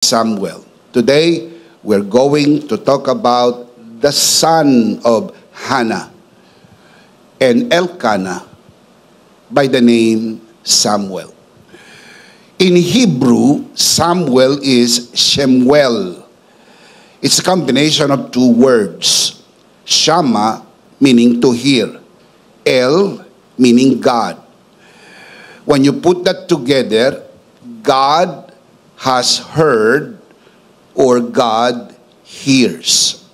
Samuel. Today, we're going to talk about the son of Hannah and Elkanah by the name Samuel. In Hebrew, Samuel is Shemuel. It's a combination of two words. Shama, meaning to hear. El, meaning God. When you put that together, God has heard or God hears.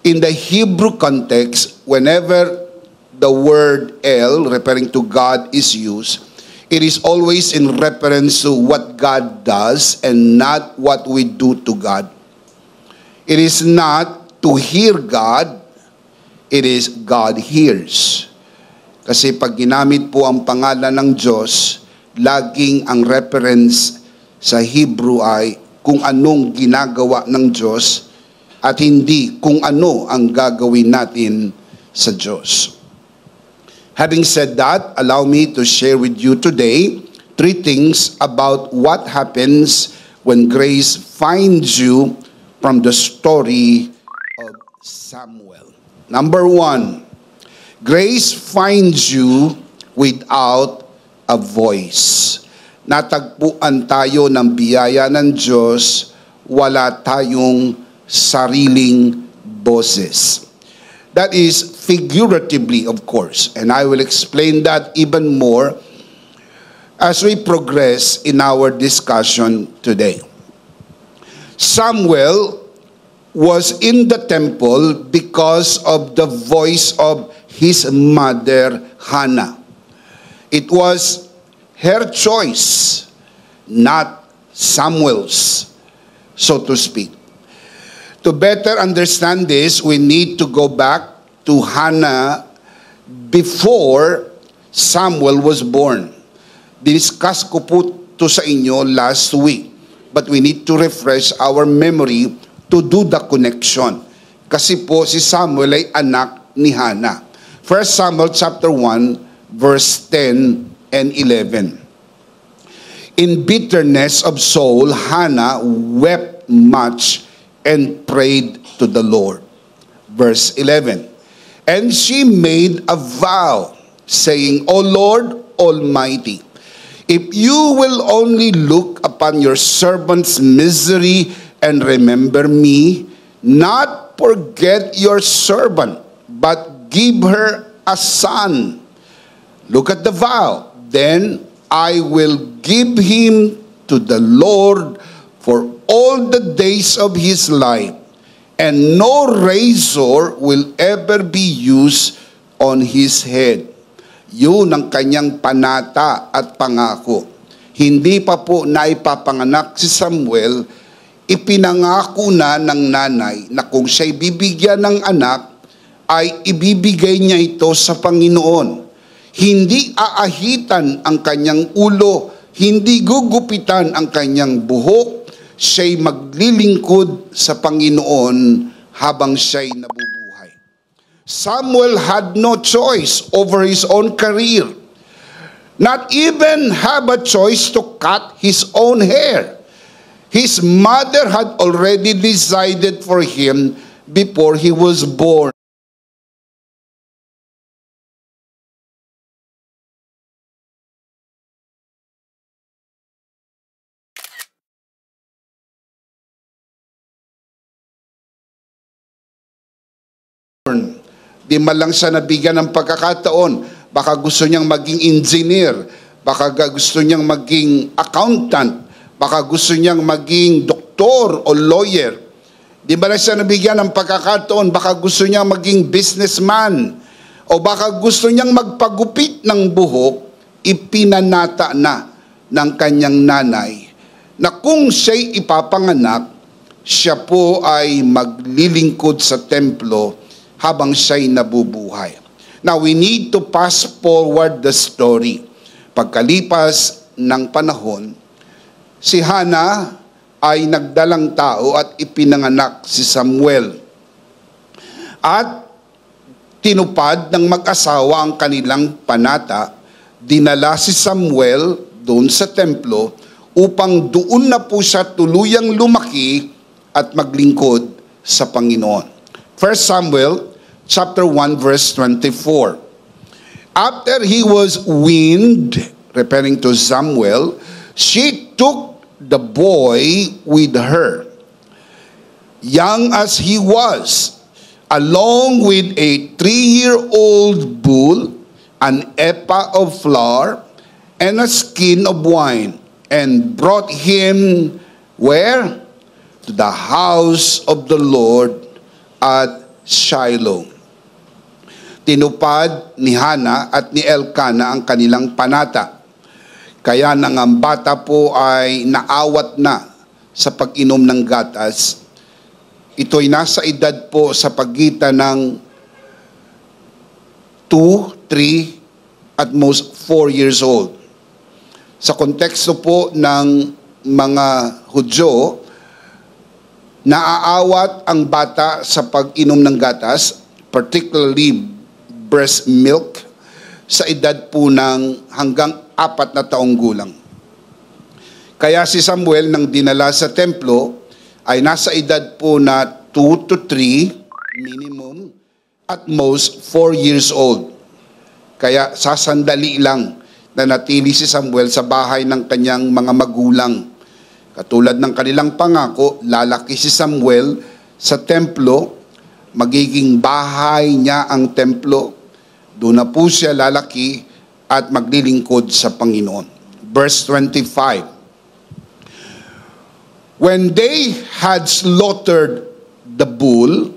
In the Hebrew context, whenever the word El, referring to God, is used, it is always in reference to what God does and not what we do to God. It is not to hear God, it is God hears. Kasi pag ginamit po ang pangalan ng Diyos, laging ang reference sa Hebrew ay kung anong ginagawa ng Diyos at hindi kung ano ang gagawin natin sa Diyos. Having said that, allow me to share with you today 3 things about what happens when grace finds you from the story of Samuel. Number 1, grace finds you without a voice. Natagpuan tayo ng biyaya ng Diyos, wala tayong sariling boses. That is figuratively, of course, and I will explain that even more as we progress in our discussion today. Samuel was in the temple because of the voice of his mother, Hannah. It was her choice, not Samuel's, so to speak. To better understand this, we need to go back to Hannah before Samuel was born. Discuss ko po to sa inyo last week, but we need to refresh our memory to do the connection. Kasi po si Samuel ay anak ni Hannah. 1 Samuel chapter 1, verse 10 and 11. In bitterness of soul, Hannah wept much and prayed to the Lord. Verse 11. And she made a vow, saying, O Lord Almighty, if you will only look upon your servant's misery and remember me, not forget your servant, but give her a son. Look at the vow. Then I will give him to the Lord for all the days of his life, and no razor will ever be used on his head. Yun ang kanyang panata at pangako. Hindi pa po naipapanganak si Samuel, ipinangako na ng nanay na kung siya'y bibigyan ng anak, ay ibibigay niya ito sa Panginoon. Hindi aahitan ang kanyang ulo, hindi gugupitan ang kanyang buhok, siya'y maglilingkod sa Panginoon habang siya'y nabubuhay. Samuel had no choice over his own career. Not even have a choice to cut his own hair. His mother had already decided for him before he was born. Di man lang siya nabigyan ng pagkakataon. Baka gusto niyang maging engineer, baka gusto niyang maging accountant, baka gusto niyang maging doktor o lawyer. Di ba lang siya nabigyan ng pagkakataon, baka gusto niyang maging businessman, o baka gusto niyang magpagupit ng buhok, ipinanata na ng kanyang nanay na kung siya'y ipapanganak, siya po ay maglilingkod sa templo habang siya'y nabubuhay. Now, we need to fast forward the story. Pagkalipas ng panahon, si Hannah ay nagdalang tao at ipinanganak si Samuel. At tinupad ng mag-asawa ang kanilang panata, dinala si Samuel doon sa templo upang doon na po siya tuluyang lumaki at maglingkod sa Panginoon. 1 Samuel chapter 1 verse 24. After he was weaned, referring to Samuel, she took the boy with her, young as he was, along with a 3-year-old bull, an ephah of flour, and a skin of wine, and brought him where? To the house of the Lord at Shiloh. Tinupad ni Hana at ni Elkanah ang kanilang panata. Kaya nang ang bata po ay naawat na sa pag-inom ng gatas, ito'y nasa edad po sa pagitan ng 2, 3, at most 4 years old. Sa konteksto po ng mga Hudyo, naaawat ang bata sa pag-inom ng gatas, particularly breast milk, sa edad po ng hanggang 4 na taong gulang. Kaya si Samuel nang dinala sa templo ay nasa edad po na 2 to 3 minimum, at most 4 years old. Kaya sasandali lang na natili si Samuel sa bahay ng kanyang mga magulang. Katulad ng kanilang pangako, lalaki si Samuel sa templo, magiging bahay niya ang templo. Doon na po siya lalaki at maglilingkod sa Panginoon. Verse 25. When they had slaughtered the bull,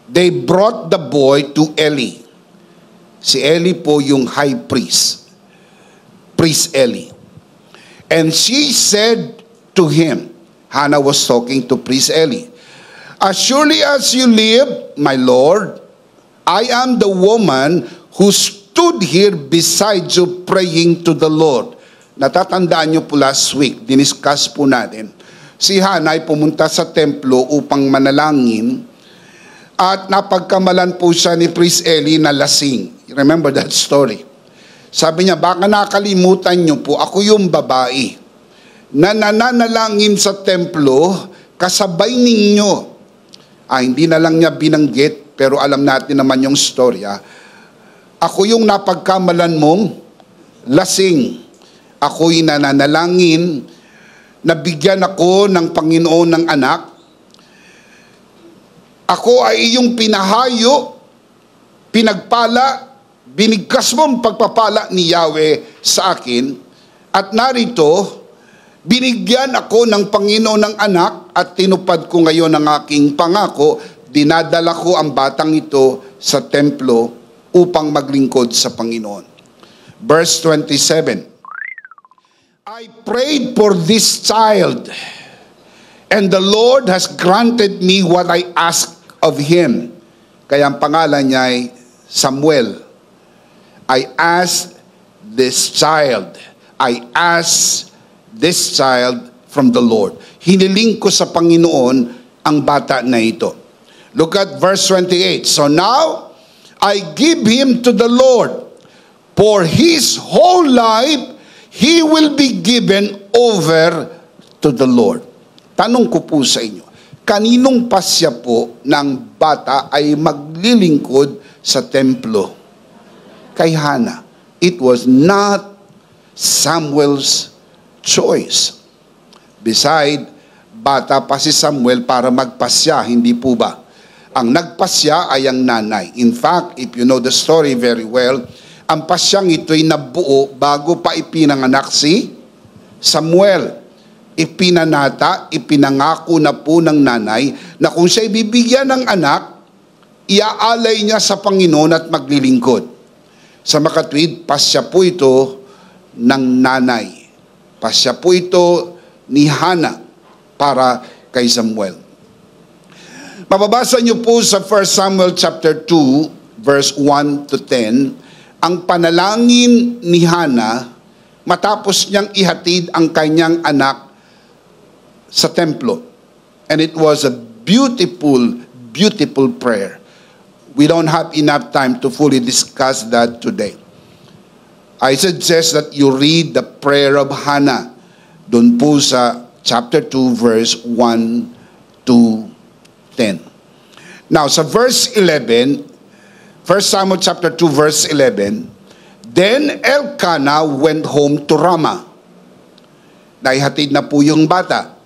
they brought the boy to Eli. Si Eli po yung high priest. Priest Eli. And she said to him, Hannah was talking to priest Eli, as surely as you live, my Lord, I am the woman who stood here beside you praying to the Lord. Natatandaan niyo po last week, diniscuss po natin. Si Hannah ay pumunta sa templo upang manalangin at napagkamalan po siya ni priest Eli na lasing. Remember that story? Sabi niya, baka nakalimutan niyo po, ako yung babae na nananalangin sa templo kasabay ninyo. Hindi na lang niya binanggit, pero alam natin naman yung storya. Ako yung napagkamalan mong lasing. Ako'y nananalangin, nabigyan ako ng Panginoon ng anak. Ako ay iyong pinahayo, pinagpala, binigkas mo ang pagpapala ni Yahweh sa akin. At narito, binigyan ako ng Panginoon ng anak at tinupad ko ngayon ang aking pangako. Dinadala ko ang batang ito sa templo upang maglingkod sa Panginoon. Verse 27. I prayed for this child, and the Lord has granted me what I asked of him. Kaya ang pangalan niya ay Samuel. I asked this child. I asked this child from the Lord. Hiniling ko sa Panginoon ang bata na ito. Look at verse 28. So now, I give him to the Lord. For his whole life, he will be given over to the Lord. Tanong ko po sa inyo, kaninong pasya po ng bata ay maglilingkod sa templo? Kay Hannah. It was not Samuel's choice. Beside, bata pa si Samuel para magpasya, hindi po ba? Ang nagpasya ay ang nanay. In fact, if you know the story very well, ang pasyang ito'y nabuo bago pa ipinanganak si Samuel. Ipinanata, ipinangako na po ng nanay na kung siya'y bibigyan ng anak, iaalay niya sa Panginoon at maglilingkod. Sa makatwid, pasya po ito ng nanay. Pasya po ito ni Hannah para kay Samuel. Mababasa niyo po sa 1 Samuel chapter 2, verse 1 to 10, ang panalangin ni Hannah matapos niyang ihatid ang kanyang anak sa templo. And it was a beautiful, beautiful prayer. We don't have enough time to fully discuss that today. I suggest that you read the prayer of Hannah Doon po sa chapter 2, verse 1 to 10. Now, sa verse 11, 1 Samuel chapter 2, verse 11, then Elkanah went home to Ramah. Naihatid na po yung bata.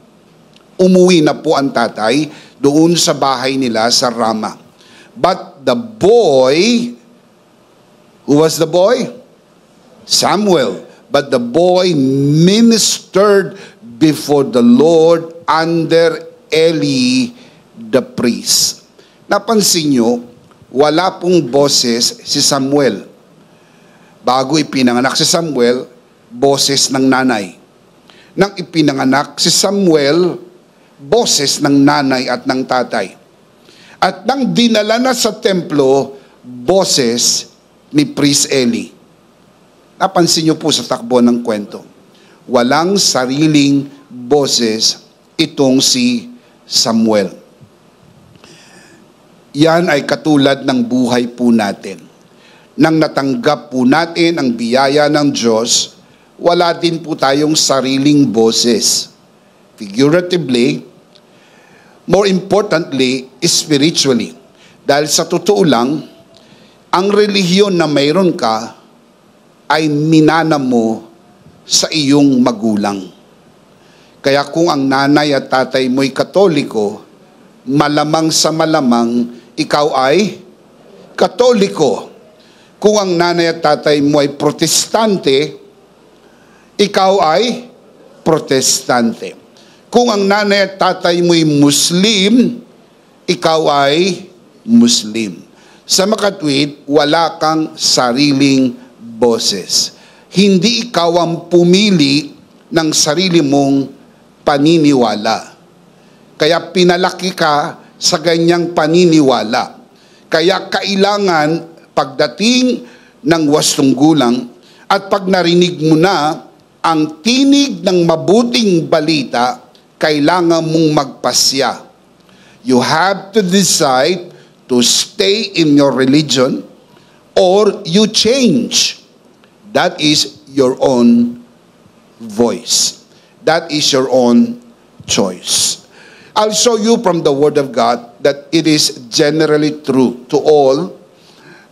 Umuwi na po ang tatay doon sa bahay nila sa Ramah. But the boy, who was the boy? Samuel. But the boy ministered before the Lord under Eli the priest. Napansin nyo, wala pong boses si Samuel. Bago ipinanganak si Samuel, boses ng nanay. Nang ipinanganak si Samuel, boses ng nanay at ng tatay. At nang dinala na sa templo, boses ni Priest Eli. Napansin niyo po sa takbo ng kwento. Walang sariling boses itong si Samuel. Yan ay katulad ng buhay po natin. Nang natanggap po natin ang biyaya ng Diyos, wala din po tayong sariling boses. Figuratively, more importantly, spiritually. Dahil sa totoo lang, ang relihiyon na mayroon ka ay minana mo sa iyong magulang. Kaya kung ang nanay at tatay mo'y Katoliko, malamang sa malamang ikaw ay Katoliko. Kung ang nanay at tatay mo ay Protestante, ikaw ay Protestante. Kung ang nanay at tatay mo'y Muslim, ikaw ay Muslim. Sa makatwid, wala kang sariling boses. Hindi ikaw ang pumili ng sarili mong paniniwala. Kaya pinalaki ka sa ganyang paniniwala. Kaya kailangan pagdating ng wastong gulang at pag narinig mo na ang tinig ng mabuting balita, kailangan mong magpasya. You have to decide to stay in your religion or you change. That is your own voice. That is your own choice. I'll show you from the Word of God that it is generally true to all,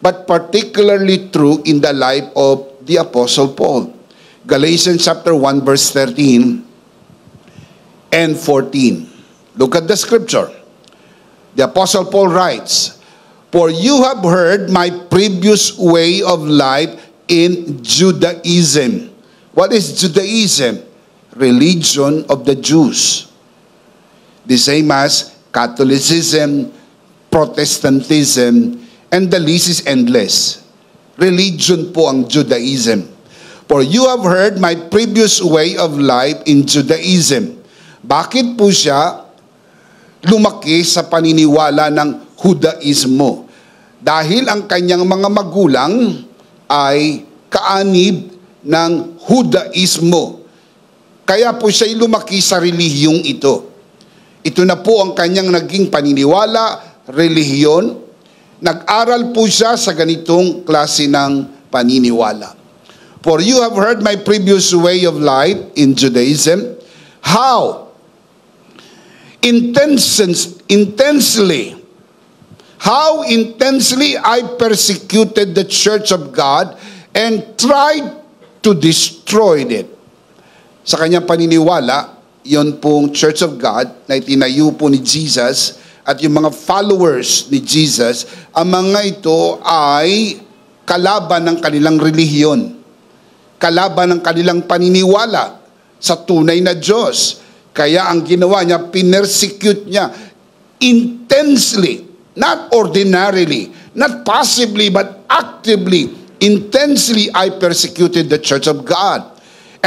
but particularly true in the life of the Apostle Paul. Galatians chapter 1 verse 13 and 14. Look at the scripture. The Apostle Paul writes, "For you have heard my previous way of life in Judaism." What is Judaism? Religion of the Jews. The same as Catholicism, Protestantism, and the list is endless. Religion po ang Judaism. "For you have heard my previous way of life in Judaism." Bakit po siya lumaki sa paniniwala ng Judaismo? Dahil ang kanyang mga magulang ay kaanib ng Judaismo. Kaya po siya lumaki sa relihiyong ito. Ito na po ang kanyang naging paniniwala, relihiyon. Nag-aral po siya sa ganitong klase ng paniniwala. "For you have heard my previous way of life in Judaism, how intensely I persecuted the church of God and tried to destroy it." Sa kanyang paniniwala, yon pong Church of God na itinayo po ni Jesus at yung mga followers ni Jesus, ang mga ito ay kalaban ng kanilang relihiyon, kalaban ng kanilang paniniwala sa tunay na Diyos. Kaya ang ginawa niya, pinersecute niya intensely, not ordinarily, not passively, but actively, intensely I persecuted the church of God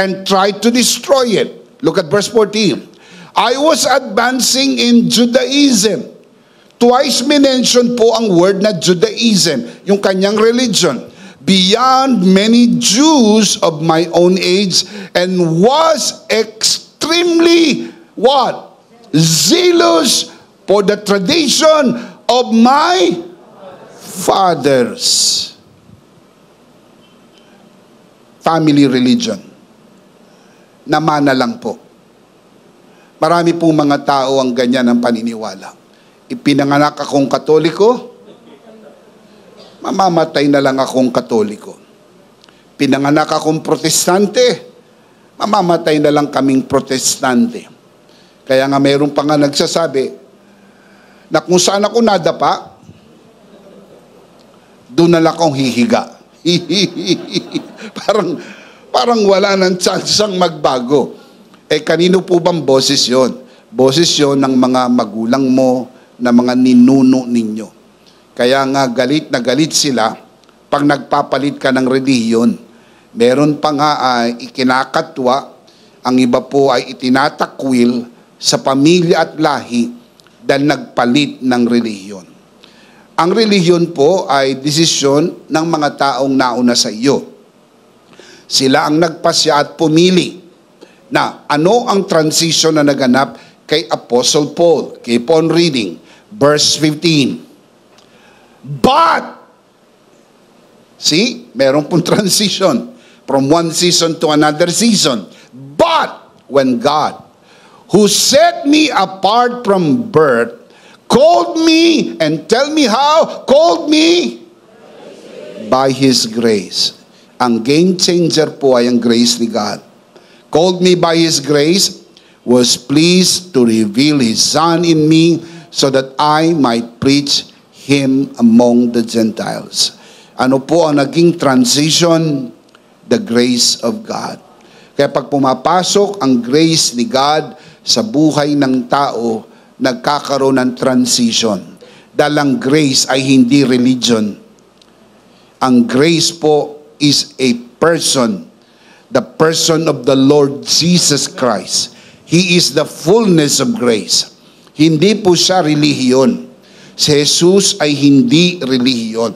and tried to destroy it. Look at verse 14. "I was advancing in Judaism." Twice minention po ang word na Judaism, yung kanyang religion. "Beyond many Jews of my own age, and was extremely," what? "Zealous for the tradition of my fathers." Family religion. na mana lang po. Marami pong mga tao ang ganyan ang paniniwala. Ipinanganak akong Katoliko, mamamatay na lang akong Katoliko. Pinanganak akong Protestante, mamamatay na lang kaming Protestante. Kaya nga mayroon pa nga nagsasabi na kung saan ako nadapa, doon na lang akong hihiga. parang wala nang chance ang magbago. Kanino po bang boses yon? Boses yon ng mga magulang mo, na mga ninuno ninyo. Kaya nga galit na galit sila pag nagpapalit ka ng relihiyon. Meron pa nga ay ikinakatwa, ang iba po ay itinatakwil sa pamilya at lahi dahil nagpalit ng relihiyon. Ang relihiyon po ay desisyon ng mga taong nauna sa iyo. Sila ang nagpasya at pumili na ano ang transition na naganap kay Apostle Paul. Keep on reading. Verse 15. But, see, meron pong transition from one season to another season. But, when God, who set me apart from birth, called me, and tell me how, called me by His grace. Ang game changer po ay ang grace ni God. Called me by His grace, was pleased to reveal His Son in me, so that I might preach Him among the Gentiles. Ano po ang naging transition? The grace of God. Kaya pag pumapasok ang grace ni God sa buhay ng tao, nagkakaroon ng transition. Dahil ang grace ay hindi religion. Ang grace po is a person. The person of the Lord Jesus Christ. He is the fullness of grace. Hindi po siya relihiyon. Si Jesus ay hindi relihiyon.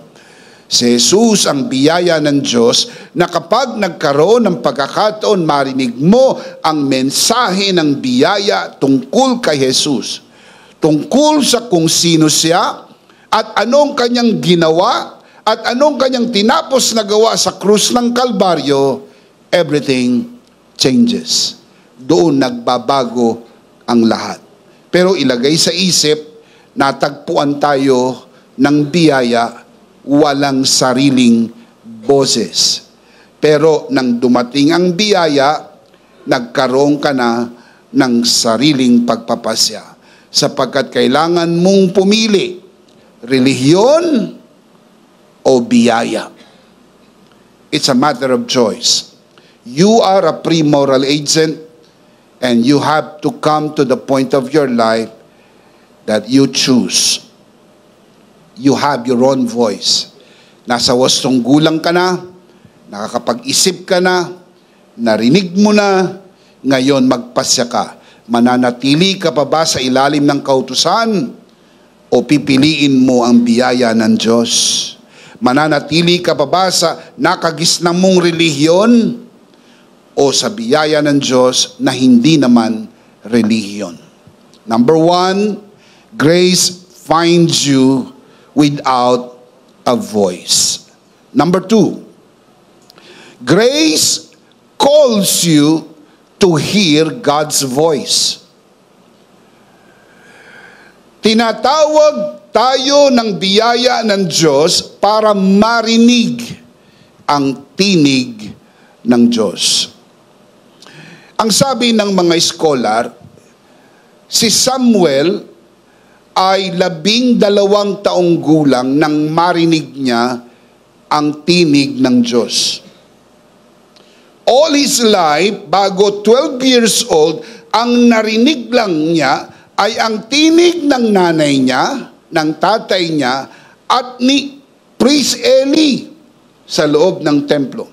Si Jesus ang biyaya ng Diyos na kapag nagkaroon ng pagkakataon, marinig mo ang mensahe ng biyaya tungkol kay Jesus. Tungkol sa kung sino siya at anong kanyang ginawa at anong kanyang tinapos na gawa sa krus ng Kalbaryo, everything changes. Doon nagbabago ang lahat. Pero ilagay sa isip, natagpuan tayo ng biyaya, walang sariling boses. Pero nang dumating ang biyaya, nagkaroon ka na ng sariling pagpapasya. Sapagkat kailangan mong pumili, relihiyon o biyaya. It's a matter of choice. You are a pre-moral agent, and you have to come to the point of your life that you choose. You have your own voice. Nasa wastong gulang ka na, nakakapag-isip ka na, narinig mo na, ngayon magpasya ka. Mananatili ka pa ba sa ilalim ng kautusan o pipiliin mo ang biyaya ng Diyos? Mananatili ka pa ba sa nakagisnang mong relihiyon o sa biyaya ng Diyos na hindi naman relihiyon? Number 1, grace finds you without a voice. Number 2, grace calls you to hear God's voice. Tinatawag tayo ng biyaya ng Diyos para marinig ang tinig ng Diyos. Ang sabi ng mga scholar, si Samuel ay 12 taong gulang nang marinig niya ang tinig ng Diyos. All his life, bago 12 years old, ang narinig lang niya ay ang tinig ng nanay niya, ng tatay niya, at ni Priest Eli sa loob ng templo.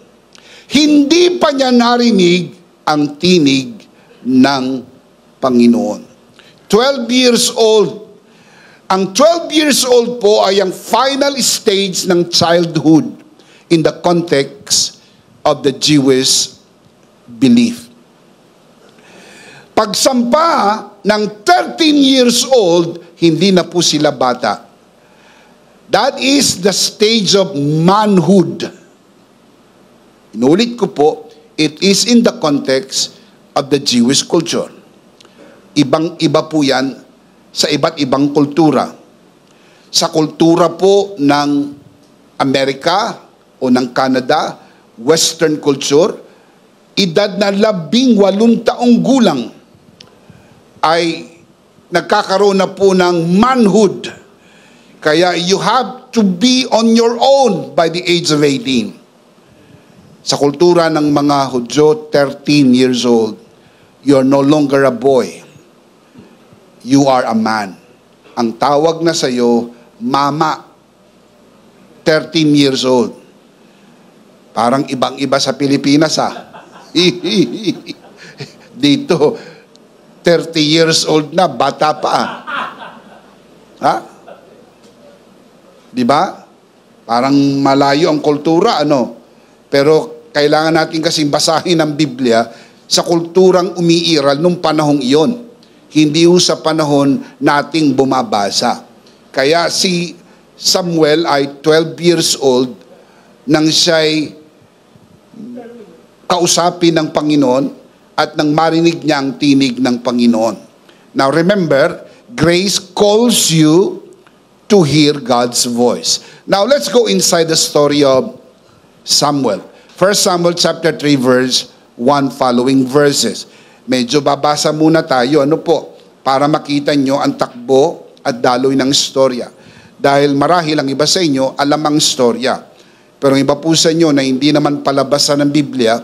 Hindi pa niya narinig ang tinig ng Panginoon. 12 years old. Ang 12 years old po ay ang final stage ng childhood in the context of the Jewish belief. Pagsampa ng 13 years old, hindi na po sila bata. That is the stage of manhood. Inulit ko po, it is in the context of the Jewish culture. Ibang-iba po yan sa iba't ibang kultura. Sa kultura po ng Amerika o ng Canada, Western culture, edad na 18 taong gulang ay nagkakaroon na po ng manhood. Kaya you have to be on your own by the age of 18. Sa kultura ng mga Hudyo, 13 years old, you're no longer a boy. You are a man. Ang tawag na sa'yo, mama. 13 years old. Parang ibang-iba sa Pilipinas, Dito, 30 years old na, bata pa. Ha? Di ba? Parang malayo ang kultura, Pero kailangan natin kasing basahin ang Biblia sa kulturang umiiral nung panahong iyon. Hindi yung sa panahon nating bumabasa. Kaya si Samuel ay 12 years old nang siya'y kausapin ng Panginoon at nang marinig niya ang tinig ng Panginoon. Now remember, grace calls you to hear God's voice. Now let's go inside the story of Samuel. 1 Samuel chapter 3 verse 1 following verses. Medyo babasa muna tayo, para makita nyo ang takbo at daloy ng istorya. Dahil marahil ang iba sa inyo, alam ang istorya. Pero ang iba po sa inyo na hindi naman palabasan ng Biblia,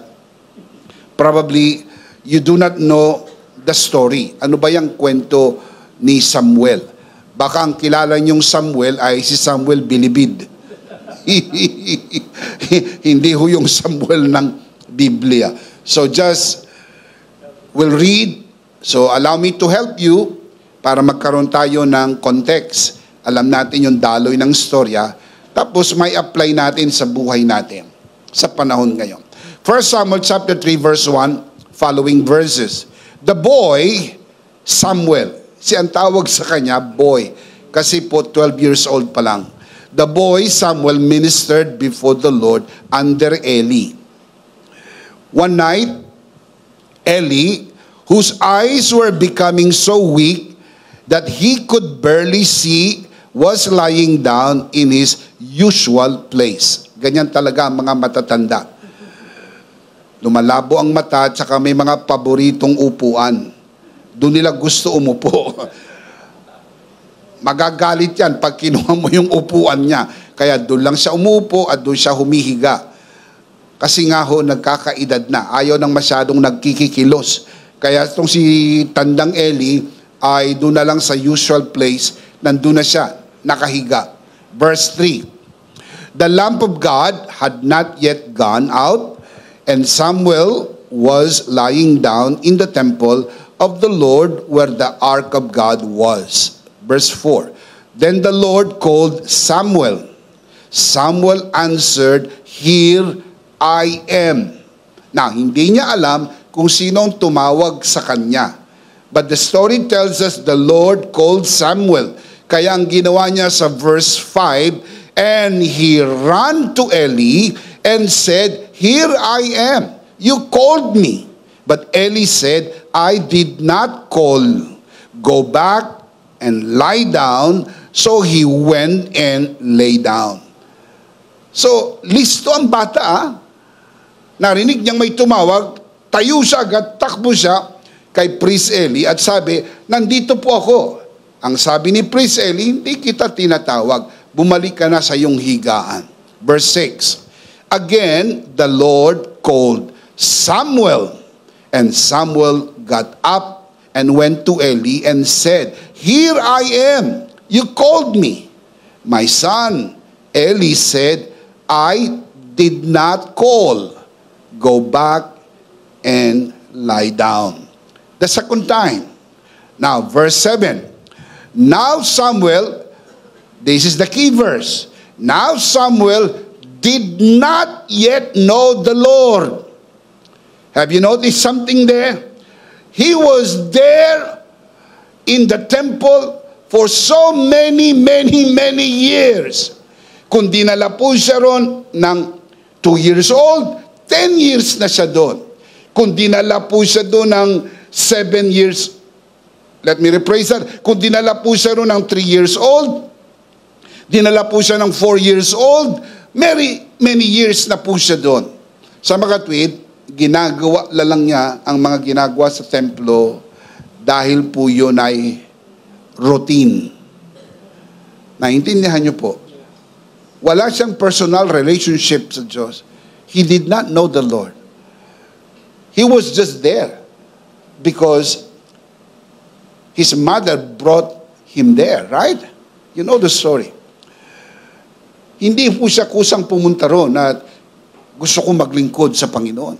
probably you do not know the story. Ano ba yung kwento ni Samuel? Baka ang kilala niyong Samuel ay si Samuel Bilibid. Hindi ho yung Samuel ng Biblia. So just, we'll read. So allow me to help you para magkaroon tayo ng context. Alam natin yung daloy ng istorya. Tapos may apply natin sa buhay natin sa panahon ngayon. 1 Samuel chapter 3 verse 1 following verses. The boy, Samuel. Ang tawag sa kanya, boy. Kasi po 12 years old pa lang. The boy Samuel ministered before the Lord under Eli. One night, Eli, whose eyes were becoming so weak that he could barely see, was lying down in his usual place. Ganyan talaga ang mga matatanda. Lumalabo ang mata at saka may mga paboritong upuan. Doon nila gusto umupo. Magagalit yan pag kinuha mo yung upuan niya. Kaya doon lang siya umupo at doon siya humihiga. Kasi nga ho, nagkakaedad na. Ayaw nang masyadong nagkikikilos. Kaya itong si Tandang Eli ay doon na lang sa usual place. Nandun na siya, nakahiga. Verse 3. The lamp of God had not yet gone out, and Samuel was lying down in the temple of the Lord where the ark of God was. Verse 4. Then the Lord called Samuel. Samuel answered, "Here I am." Now, hindi niya alam kung sino ang tumawag sa kanya. But the story tells us the Lord called Samuel. Kaya ang ginawa niya sa verse 5, and he ran to Eli and said, "Here I am. You called me." But Eli said, "I did not call. Go back and lie down." So he went and lay down. So, listo ang bata. Narinig niyang may tumawag, tayo siya agad, takbo siya kay Priest Eli at sabi, "Nandito po ako." Ang sabi ni Priest Eli, "Hindi kita tinatawag. Bumalik ka na sa iyong higaan." Verse 6. Again, the Lord called Samuel. And Samuel got up and went to Eli and said, "Here I am. You called me." "My son," Eli said, "I did not call. Go back and lie down." The second time. Now, verse 7. Now Samuel, this is the key verse. Now Samuel did not yet know the Lord. Have you noticed something there? He was there in the temple for so many years. Kung dinala po siya ron ng 2 years old, 10 years na siya doon. Kung dinala po siya doon ng 7 years, let me rephrase that, kung dinala po siya doon ng 3 years old, dinala po siya ng 4 years old, many years na po siya doon. Sa mga tweet, ginagawa lang niya ang mga ginagawa sa templo dahil po yun ay routine. Naintindihan niyo po? Wala siyang personal relationship sa Diyos. He did not know the Lord. He was just there because his mother brought him there, right? You know the story. Hindi po siya kusang pumunta roon at gusto ko maglingkod sa Panginoon.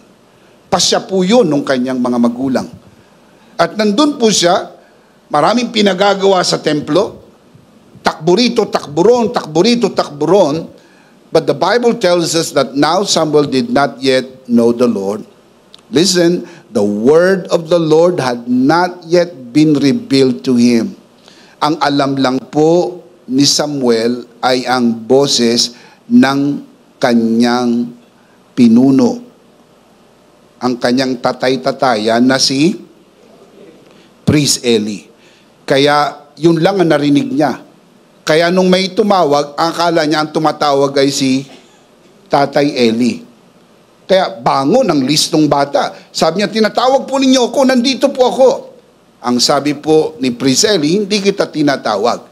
Pasya po yun ng kanyang mga magulang. At nandun po siya, maraming pinagagawa sa templo, takbo rito, takbo ron, takbo rito, takbo ron. But the Bible tells us that now Samuel did not yet know the Lord. Listen, the word of the Lord had not yet been revealed to him. Ang alam lang po ni Samuel ay ang boses ng kanyang pinuno. Ang kanyang tatay-tatayan na si Priest Eli. Kaya yun lang ang narinig niya. Kaya nung may tumawag, akala niya ang tumatawag ay si Tatay Eli. Kaya bangon ang listong bata. Sabi niya, tinatawag po ninyo ako, nandito po ako. Ang sabi po ni Priest Eli, hindi kita tinatawag.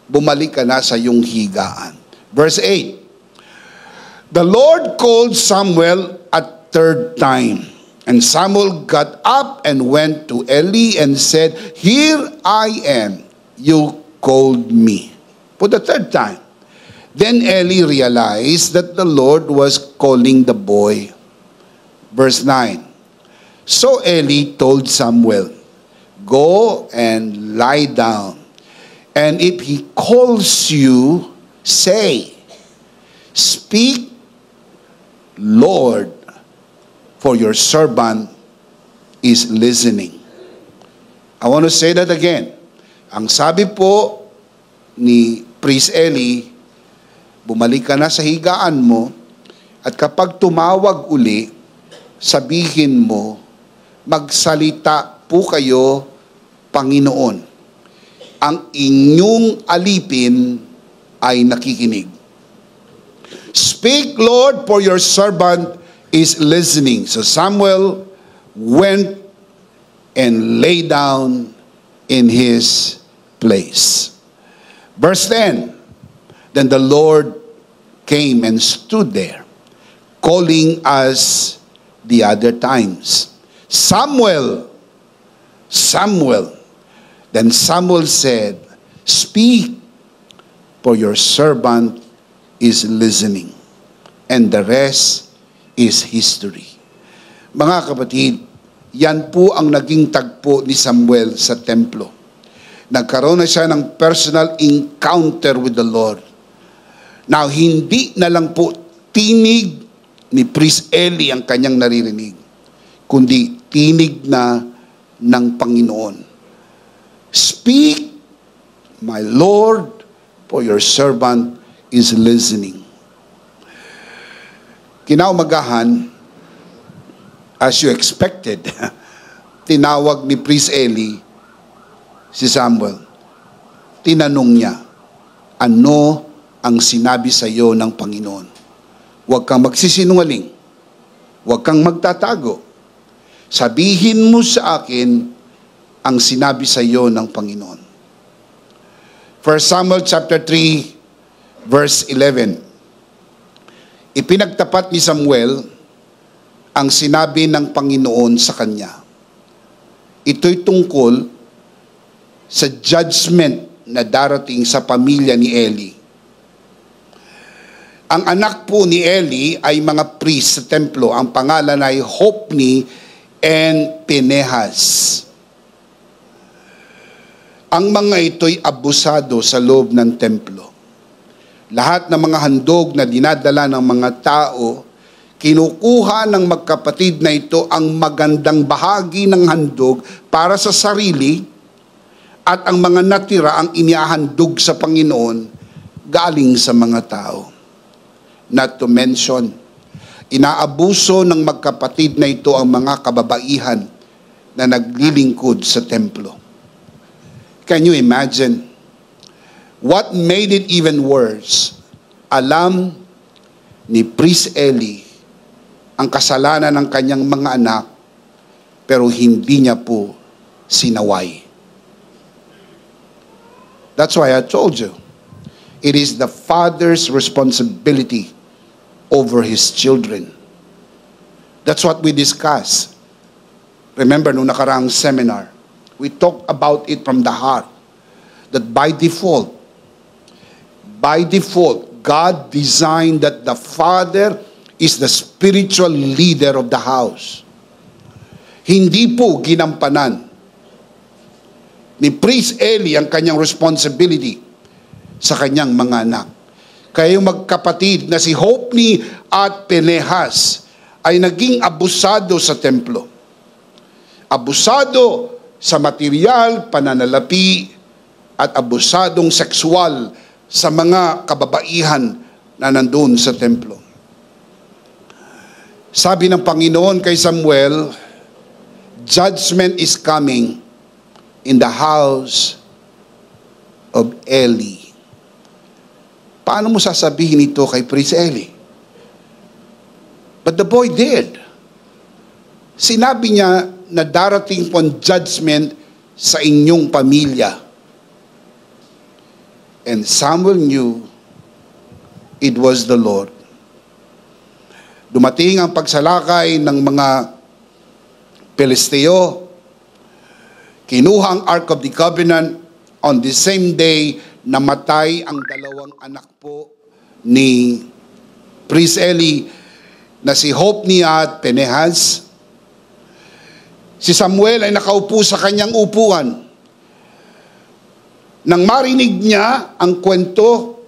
Bumalik ka na sa iyong higaan. Verse 8. The Lord called Samuel a third time. And Samuel got up and went to Eli and said, Here I am, you called me. For the third time. Then Eli realized that the Lord was calling the boy. Verse 9. So Eli told Samuel, Go and lie down. And if he calls you, say, Speak, Lord, for your servant is listening. I want to say that again. Ang sabi po ni Priest Eli, bumalik ka na sa higaan mo, at kapag tumawag uli, sabihin mo, magsalita po kayo, Panginoon. Ang inyong alipin ay nakikinig. Speak, Lord, for your servant is listening. So Samuel went and lay down in his place. Verse 10. Then the Lord came and stood there, calling us the other times, Samuel, Samuel. Then Samuel said, Speak, for your servant is listening. And the rest is history. Mga kapatid, yan po ang naging tagpo ni Samuel sa templo. Nagkaroon na siya ng personal encounter with the Lord. Now, hindi na lang po tinig ni Priest Eli ang kanyang naririnig, kundi tinig na ng Panginoon. Speak, my Lord, for your servant is listening. Kinaumagahan, as you expected, tinawag ni Priest Eli si Samuel. Tinanong niya, ano ang sinabi sa iyo ng Panginoon? Huwag kang magsisinungaling. Huwag kang magtatago. Sabihin mo sa akin ang sinabi sa iyo ng Panginoon. 1 Samuel chapter 3, verse 11. Ipinagtapat ni Samuel ang sinabi ng Panginoon sa kanya. Ito'y tungkol sa judgment na darating sa pamilya ni Eli. Ang anak po ni Eli ay mga priest sa templo. Ang pangalan ay Hophni and Pinehas. Ang mga ito'y abusado sa loob ng templo. Lahat ng mga handog na dinadala ng mga tao, kinukuha ng magkapatid na ito ang magandang bahagi ng handog para sa sarili, at ang mga natira ang inihahandog sa Panginoon galing sa mga tao. Not to mention, Inaabuso ng magkapatid na ito ang mga kababaihan na naglilingkod sa templo. Can you imagine? What made it even worse? Alam ni Priest Eli ang kasalanan ng kanyang mga anak, pero hindi niya po sinaway. That's why I told you, it is the father's responsibility over his children. That's what we discussed. Remember, nung nakaraang seminar, we talked about it from the heart. That by default, God designed that the father is the spiritual leader of the house. Hindi po ginampanan ni Priest Eli ang kanyang responsibility sa kanyang mga anak. Kaya yung magkapatid na si Hophni at Pinehas ay naging abusado sa templo. Abusado sa material, pananalapi, at abusadong sexual sa mga kababaihan na nandun sa templo. Sabi ng Panginoon kay Samuel, judgment is coming in the house of Eli. Paano mo sasabihin ito kay Priest Eli? But the boy did. Sinabi niya na darating po ang judgment sa inyong pamilya. And Samuel knew it was the Lord. Dumating ang pagsalakay ng mga Pilisteo. Kinuha ang Ark of the Covenant. On the same day, namatay ang dalawang anak po ni Priest Eli na si Hophni at Pinehas. Si Samuel ay nakaupo sa kanyang upuan. Nang marinig niya ang kwento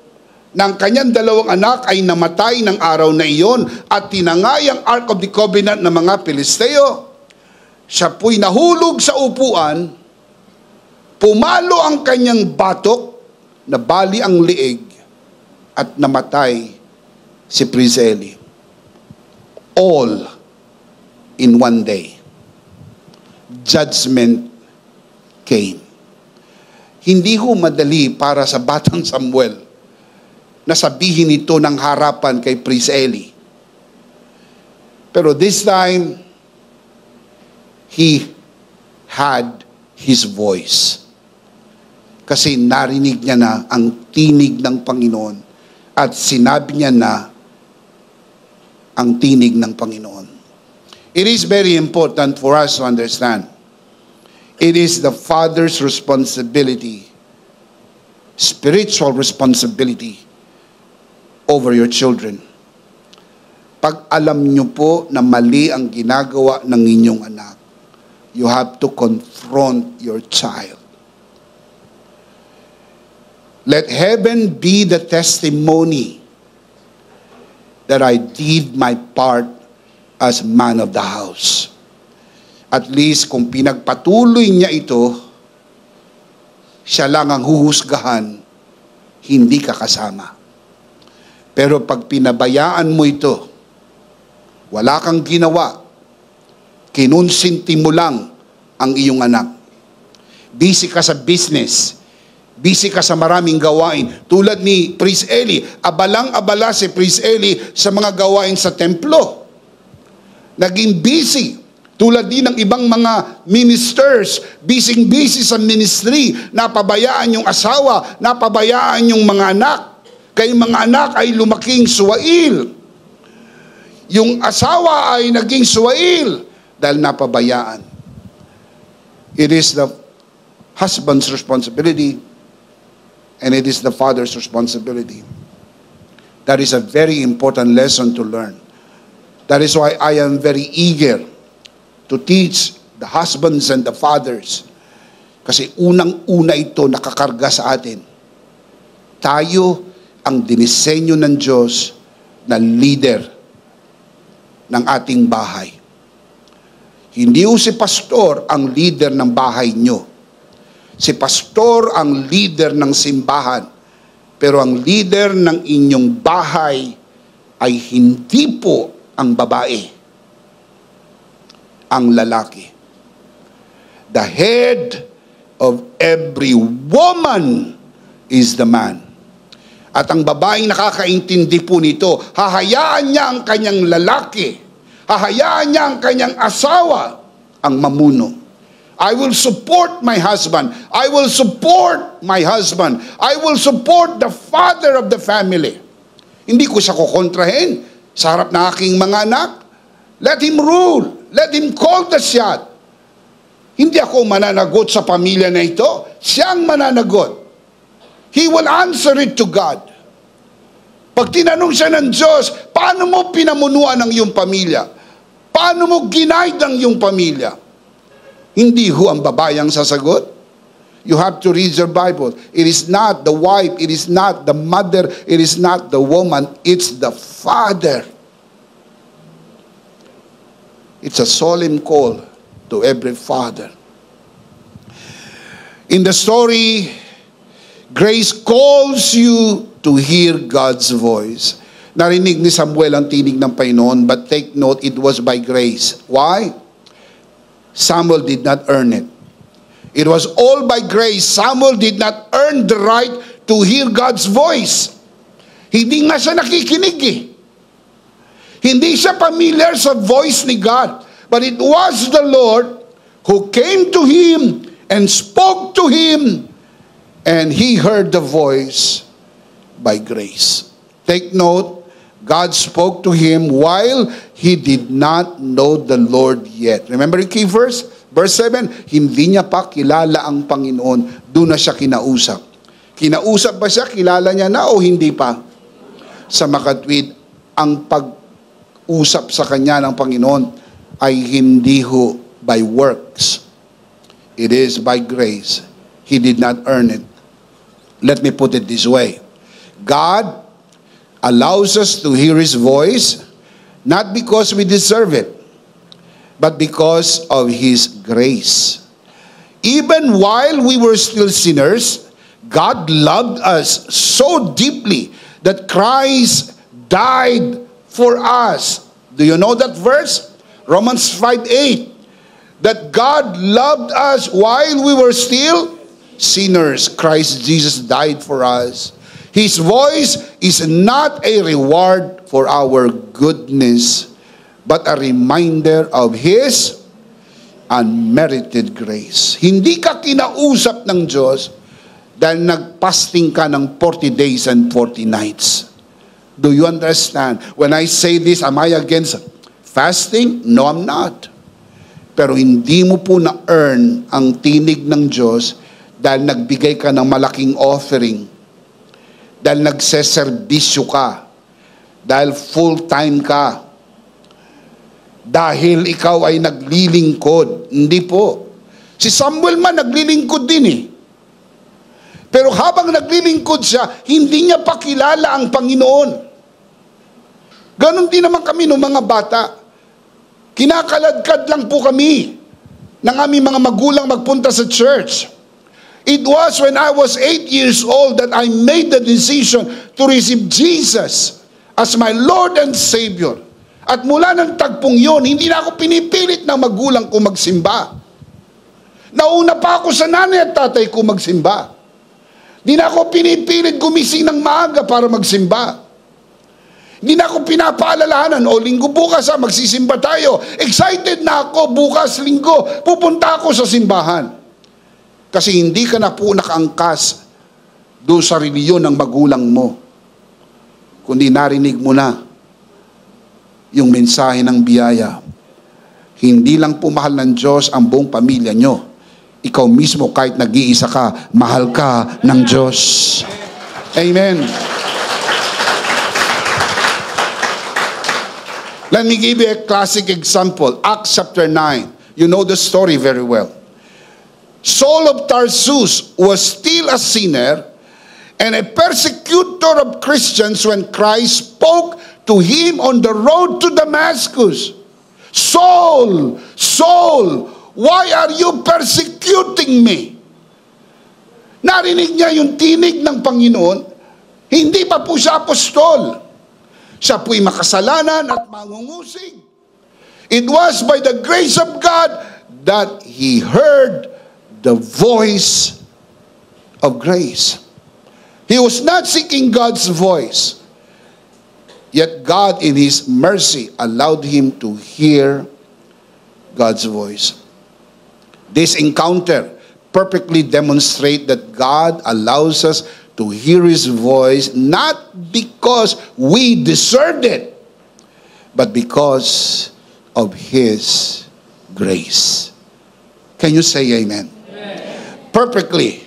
ng kanyang dalawang anak ay namatay ng araw na iyon at tinangay ang Ark of the Covenant ng mga Pilisteo, siya po'y nahulog sa upuan, pumalo ang kanyang batok, nabali ang liig, at namatay si Priest Eli. All in one day. Judgment came. Hindi ho madali para sa batang Samuel na sabihin ito ng harapan kay Priest Eli. Pero this time, he had his voice. Kasi narinig niya na ang tinig ng Panginoon at sinabi niya na ang tinig ng Panginoon. It is very important for us to understand. It is the father's responsibility, spiritual responsibility over your children. Pag alam niyo po na mali ang ginagawa ng inyong anak, you have to confront your child. Let heaven be the testimony that I did my part as man of the house. At least kung pinagpatuloy niya ito, siya lang ang huhusgahan, hindi ka kasama. Pero pag pinabayaan mo ito, wala kang ginawa, kinonsinti mo lang ang iyong anak. Busy ka sa business, busy ka sa maraming gawain. Tulad ni Priest Eli, abalang-abala si Priest Eli sa mga gawain sa templo. Naging busy. Tulad din ng ibang mga ministers, busy sa ministry, napabayaan yung asawa, napabayaan yung mga anak. Kaya mga anak ay lumaking suwail. Yung asawa ay naging suwail dahil napabayaan. It is the husband's responsibility and it is the father's responsibility. That is a very important lesson to learn. That is why I am very eager to teach the husbands and the fathers. Kasi unang-una ito nakakarga sa atin. Tayo ang dinisenyo ng Diyos na leader ng ating bahay. Hindi ho si pastor ang leader ng bahay nyo. Si pastor ang leader ng simbahan. Pero ang leader ng inyong bahay ay hindi po ang babae, ang lalaki. The head of every woman is the man. At ang babaeng nakakaintindi po nito, hahayaan niya ang kanyang lalaki, hahayaan niya ang kanyang asawa ang mamuno. I will support my husband. I will support my husband. I will support the father of the family. Hindi ko siya kukontrahin sa harap ng aking mga anak. Let him rule. Let him call the shot. Hindi ako mananagot sa pamilya na ito. Siyang mananagot. He will answer it to God. Pag tinanong siya ng Diyos, paano mo pinamunuan ang iyong pamilya? Paano mo ginaid ang iyong pamilya? Hindi ho ang babae ang sasagot. You have to read your Bible. It is not the wife, it is not the mother, it is not the woman, it's the father. It's a solemn call to every father. In the story, grace calls you to hear God's voice. Narinig ni Samuel ang tinig ng Panginoon, but take note, it was by grace. Why? Samuel did not earn it. It was all by grace. Samuel did not earn the right to hear God's voice. Hindi nga siya nakikinig eh. Hindi siya familiar sa voice ni God. But it was the Lord who came to him and spoke to him, and he heard the voice by grace. Take note, God spoke to him while he did not know the Lord yet. Remember the key verse? Verse 7, hindi niya pa kilala ang Panginoon. Doon na siya kinausap. Kinausap ba siya? Kilala niya na o hindi pa? Sa makatwid, ang pag-usap sa kanya ng Panginoon ay hindi ho by works. It is by grace. He did not earn it. Let me put it this way. God allows us to hear His voice, not because we deserve it, but because of His grace. Even while we were still sinners, God loved us so deeply that Christ died for us. Do you know that verse? Romans 5:8. That God loved us while we were still sinners. Christ Jesus died for us. His voice is not a reward for our goodness, but a reminder of His unmerited grace. Hindi ka kinausap ng Diyos dahil nagpasting ka ng 40 days and 40 nights. Do you understand? When I say this, am I against fasting? No, I'm not. Pero hindi mo po na-earn ang tinig ng Diyos dahil nagbigay ka ng malaking offering, dahil nagseserbisyo ka, dahil full-time ka, dahil ikaw ay naglilingkod. Hindi po. Si Samuel man naglilingkod din eh. Pero habang naglilingkod siya, hindi niya pa kilala ang Panginoon. Ganon din naman kami noong mga bata. Kinakaladkad lang po kami ng aming mga magulang magpunta sa church. It was when I was 8 years old that I made the decision to receive Jesus as my Lord and Savior. At mula ng tagpong yun, hindi na ako pinipilit ng magulang ko magsimba. Nauna pa ako sa nanay at tatay ko magsimba. Hindi na ako pinipilit gumising ng maaga para magsimba. Hindi na ako pinapaalalahanan, o linggo bukas magsisimba tayo. Excited na ako, bukas linggo, pupunta ako sa simbahan. Kasi hindi ka na po nakaangkas doon sa reliyon ng magulang mo. Kundi narinig mo na yung mensahe ng biyaya. Hindi lang po mahal ng Diyos ang buong pamilya nyo. Ikaw mismo kahit nag-iisa ka, mahal ka ng Diyos. Amen. Let me give you a classic example. Acts chapter 9. You know the story very well. Saul of Tarsus was still a sinner and a persecutor of Christians when Christ spoke to him on the road to Damascus. Saul, Saul, why are you persecuting me? Narinig niya yung tinig ng Panginoon. Hindi pa po siya apostol. Siya po'y makasalanan at mangungusig. It was by the grace of God that he heard the voice of grace. He was not seeking God's voice. Yet God in his mercy allowed him to hear God's voice. This encounter perfectly demonstrates that God allows us to hear his voice not because we deserved it, but because of his grace. Can you say amen? Amen. Perfectly.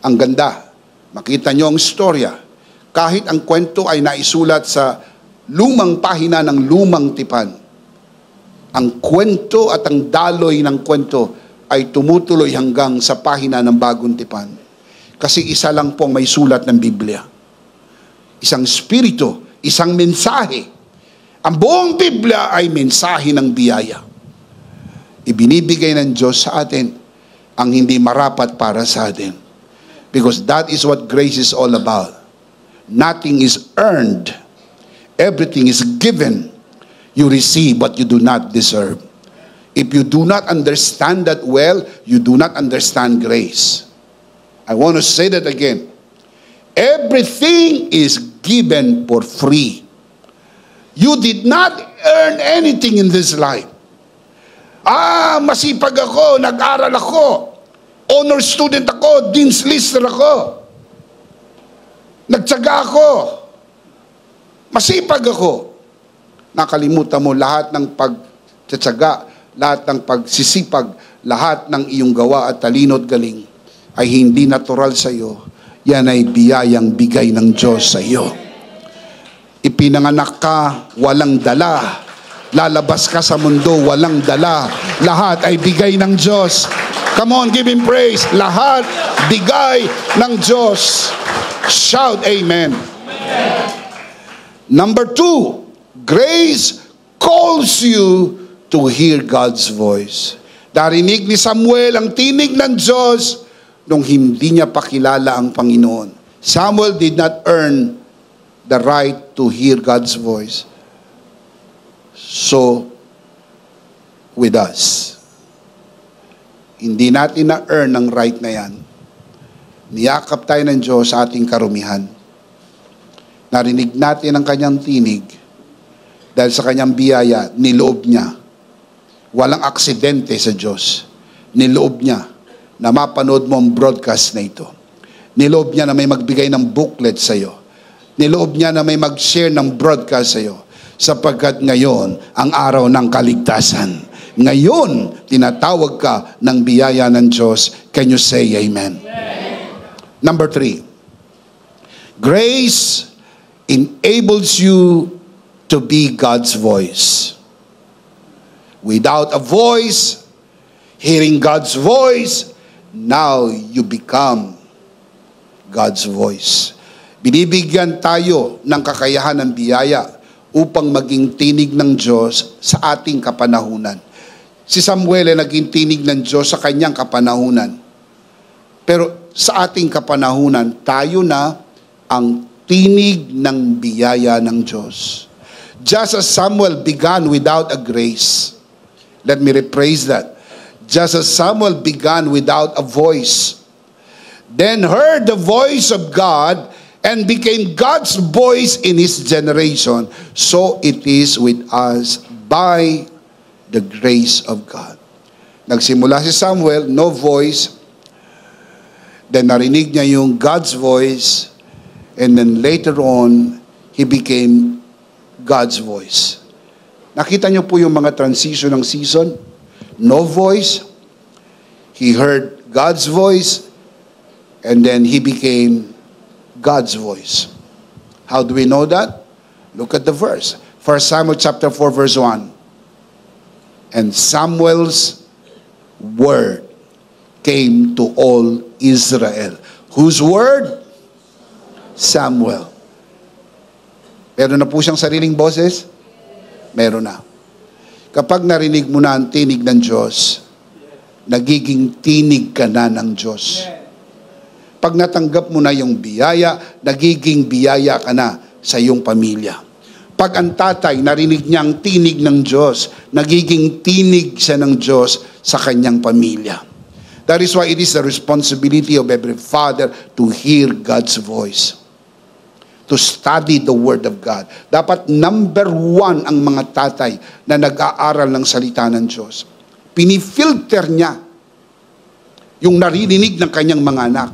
Ang ganda. Makita nyo ang istorya. Kahit ang kwento ay naisulat sa lumang pahina ng lumang tipan, ang kwento at ang daloy ng kwento ay tumutuloy hanggang sa pahina ng bagong tipan. Kasi isa lang pong may sulat ng Biblia. Isang spirito, isang mensahe. Ang buong Biblia ay mensahe ng biyaya. Ibinibigay ng Diyos sa atin ang hindi marapat para sa atin. Because that is what grace is all about. Nothing is earned. Everything is given. You receive what you do not deserve. If you do not understand that well, you do not understand grace. I want to say that again. Everything is given for free. You did not earn anything in this life. Masipag ako, nag-aral ako, honor student ako, dean's lister ako, nagtsaga ako, masipag ako. Nakalimutan mo lahat ng pagtsatsaga, lahat ng pagsisipag, lahat ng iyong gawa at talino at galing ay hindi natural sa iyo. Yan ay biyayang bigay ng Diyos sa iyo. Ipinanganak ka, walang dala. Lalabas ka sa mundo, walang dala. Lahat ay bigay ng Diyos. Come on, give him praise. Lahat bigay ng Diyos. Shout amen. Amen. Number 2, grace calls you to hear God's voice. Narinig ni Samuel ang tinig ng Diyos nung hindi niya pakilala ang Panginoon. Samuel did not earn the right to hear God's voice. So, with us, hindi natin na-earn ang right na yan. Niyakap tayo ng Diyos sa ating karumihan. Narinig natin ang kanyang tinig dahil sa kanyang biyaya, niloob niya. Walang aksidente sa Diyos. Niloob niya na mapanood mo ang broadcast na ito. Niloob niya na may magbigay ng booklet sa iyo. Niloob niya na may mag-share ng broadcast sa iyo. Sapagkat ngayon, ang araw ng kaligtasan. Ngayon, tinatawag ka ng biyaya ng Diyos. Can you say amen? Amen. Number 3, grace enables you to be God's voice. Without a voice, hearing God's voice, now you become God's voice. Binibigyan tayo ng kakayahan ng biyaya upang maging tinig ng Diyos sa ating kapanahunan. Si Samuel ay naging tinig ng Diyos sa kanyang kapanahunan. Pero sa ating kapanahunan, tayo na ang tinig ng biyaya ng Diyos. Just as Samuel began without a grace, let me rephrase that. Just as Samuel began without a voice, then heard the voice of God and became God's voice in his generation, so it is with us by the grace of God. Nagsimula si Samuel, no voice, then narinig niya yung God's voice, and then later on, he became God's voice. Nakita niyo po yung mga transition ng season? No voice, he heard God's voice, and then he became God's voice. How do we know that? Look at the verse. 1 Samuel chapter 4 verse 1. And Samuel's word came to all Israel. Whose word? Samuel. Meron na po siyang sariling boses? Meron na. Kapag narinig mo na ang tinig ng Diyos, nagiging tinig ka na ng Diyos. Pag natanggap mo na yung biyaya, nagiging biyaya ka na sa iyong pamilya. Pag ang tatay narinig niya ang tinig ng Diyos, nagiging tinig siya ng Diyos sa kanyang pamilya. That is why it is the responsibility of every father to hear God's voice, to study the Word of God. Dapat number one ang mga tatay na nag-aaral ng salita ng Diyos. Pinifilter niya yung naririnig ng kanyang mga anak.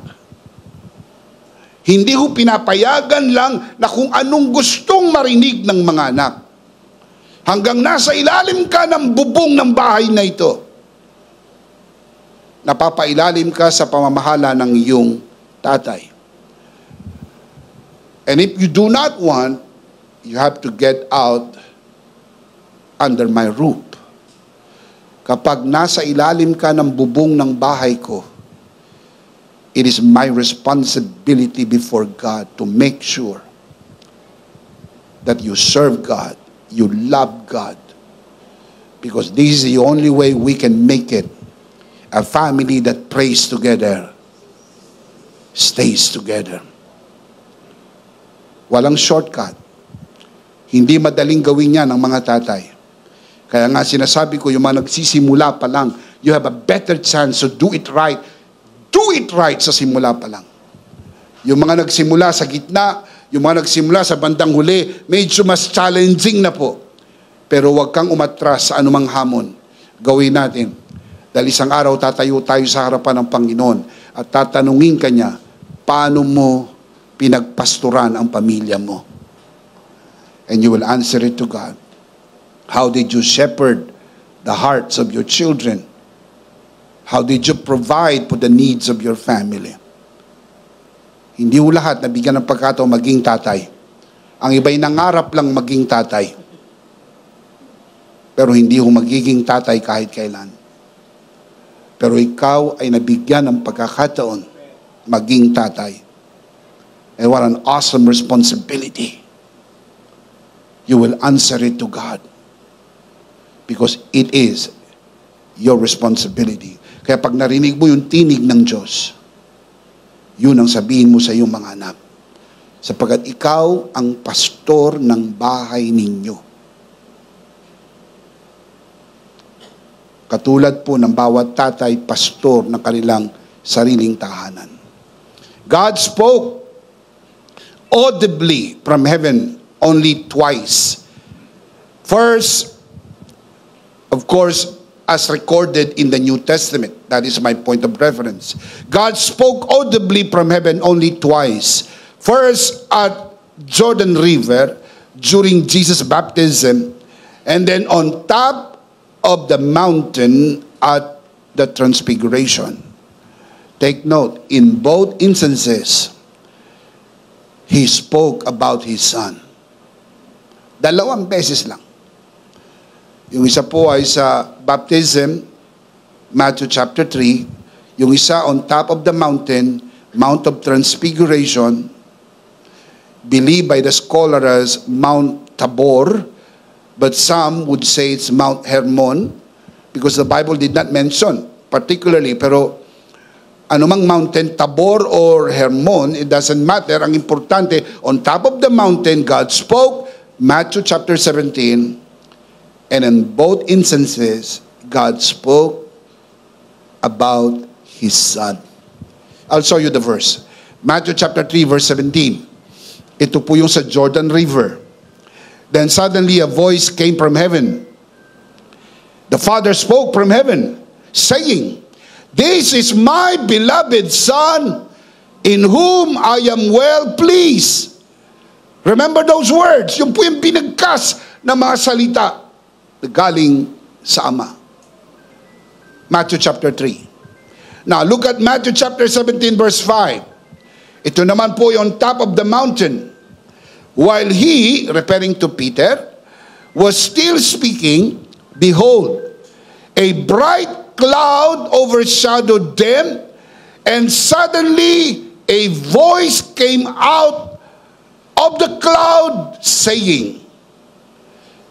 Hindi ho pinapayagan lang na kung anong gustong marinig ng mga anak. Hanggang nasa ilalim ka ng bubong ng bahay na ito, napapailalim ka sa pamamahala ng iyong tatay. And if you do not want, you have to get out under my roof. Kapag nasa ilalim ka ng bubong ng bahay ko, it is my responsibility before God to make sure that you serve God, you love God. Because this is the only way we can make it a family that prays together, stays together. Walang shortcut. Hindi madaling gawin yan ng mga tatay. Kaya nga sinasabi ko, yung mga nagsisimula pa lang, you have a better chance to do it right. Do it right sa simula pa lang. Yung mga nagsimula sa gitna, yung mga nagsimula sa bandang huli, medyo mas challenging na po. Pero huwag kang umatras sa anumang hamon. Gawin natin. Dahil isang araw tatayo tayo sa harapan ng Panginoon at tatanungin ka niya, paano mo pinagpasturan ang pamilya mo? And you will answer it to God. How did you shepherd the hearts of your children? How did you provide for the needs of your family? Hindi ho lahat nabigyan ng pagkataon maging tatay. Ang iba'y nangarap lang maging tatay. Pero hindi ho magiging tatay kahit kailan. Pero ikaw ay nabigyan ng pagkakataon maging tatay. And what an awesome responsibility. You will answer it to God. Because it is your responsibility. Kaya pag narinig mo yung tinig ng Diyos, yun ang sabihin mo sa iyong mga anak. Sapagkat ikaw ang pastor ng bahay ninyo. Katulad po ng bawat tatay, pastor ng kanilang sariling tahanan. God spoke audibly from heaven only twice. First, of course, as recorded in the New Testament. That is my point of reference. God spoke audibly from heaven only twice. First at Jordan River during Jesus' baptism, and then on top of the mountain at the Transfiguration. Take note, in both instances, He spoke about His Son. Dalawang beses lang. Yung isa po ay sa baptism, Matthew chapter 3. Yung isa on top of the mountain, Mount of Transfiguration, believed by the scholar as Mount Tabor, but some would say it's Mount Hermon, because the Bible did not mention particularly, pero anumang mountain, Tabor or Hermon, it doesn't matter. Ang importante, on top of the mountain, God spoke, Matthew chapter 17, and in both instances, God spoke about His Son. I'll show you the verse. Matthew chapter 3, verse 17. Ito po yung sa Jordan River. Then suddenly a voice came from heaven. The Father spoke from heaven, saying, "This is my beloved Son, in whom I am well pleased." Remember those words. Yung po yung pinagkas na mga salita galing sa Ama. Matthew chapter 3. Now, look at Matthew chapter 17, verse 5. Ito naman po yung top of the mountain. While he, referring to Peter, was still speaking, behold, a bright cloud overshadowed them, and suddenly a voice came out of the cloud saying,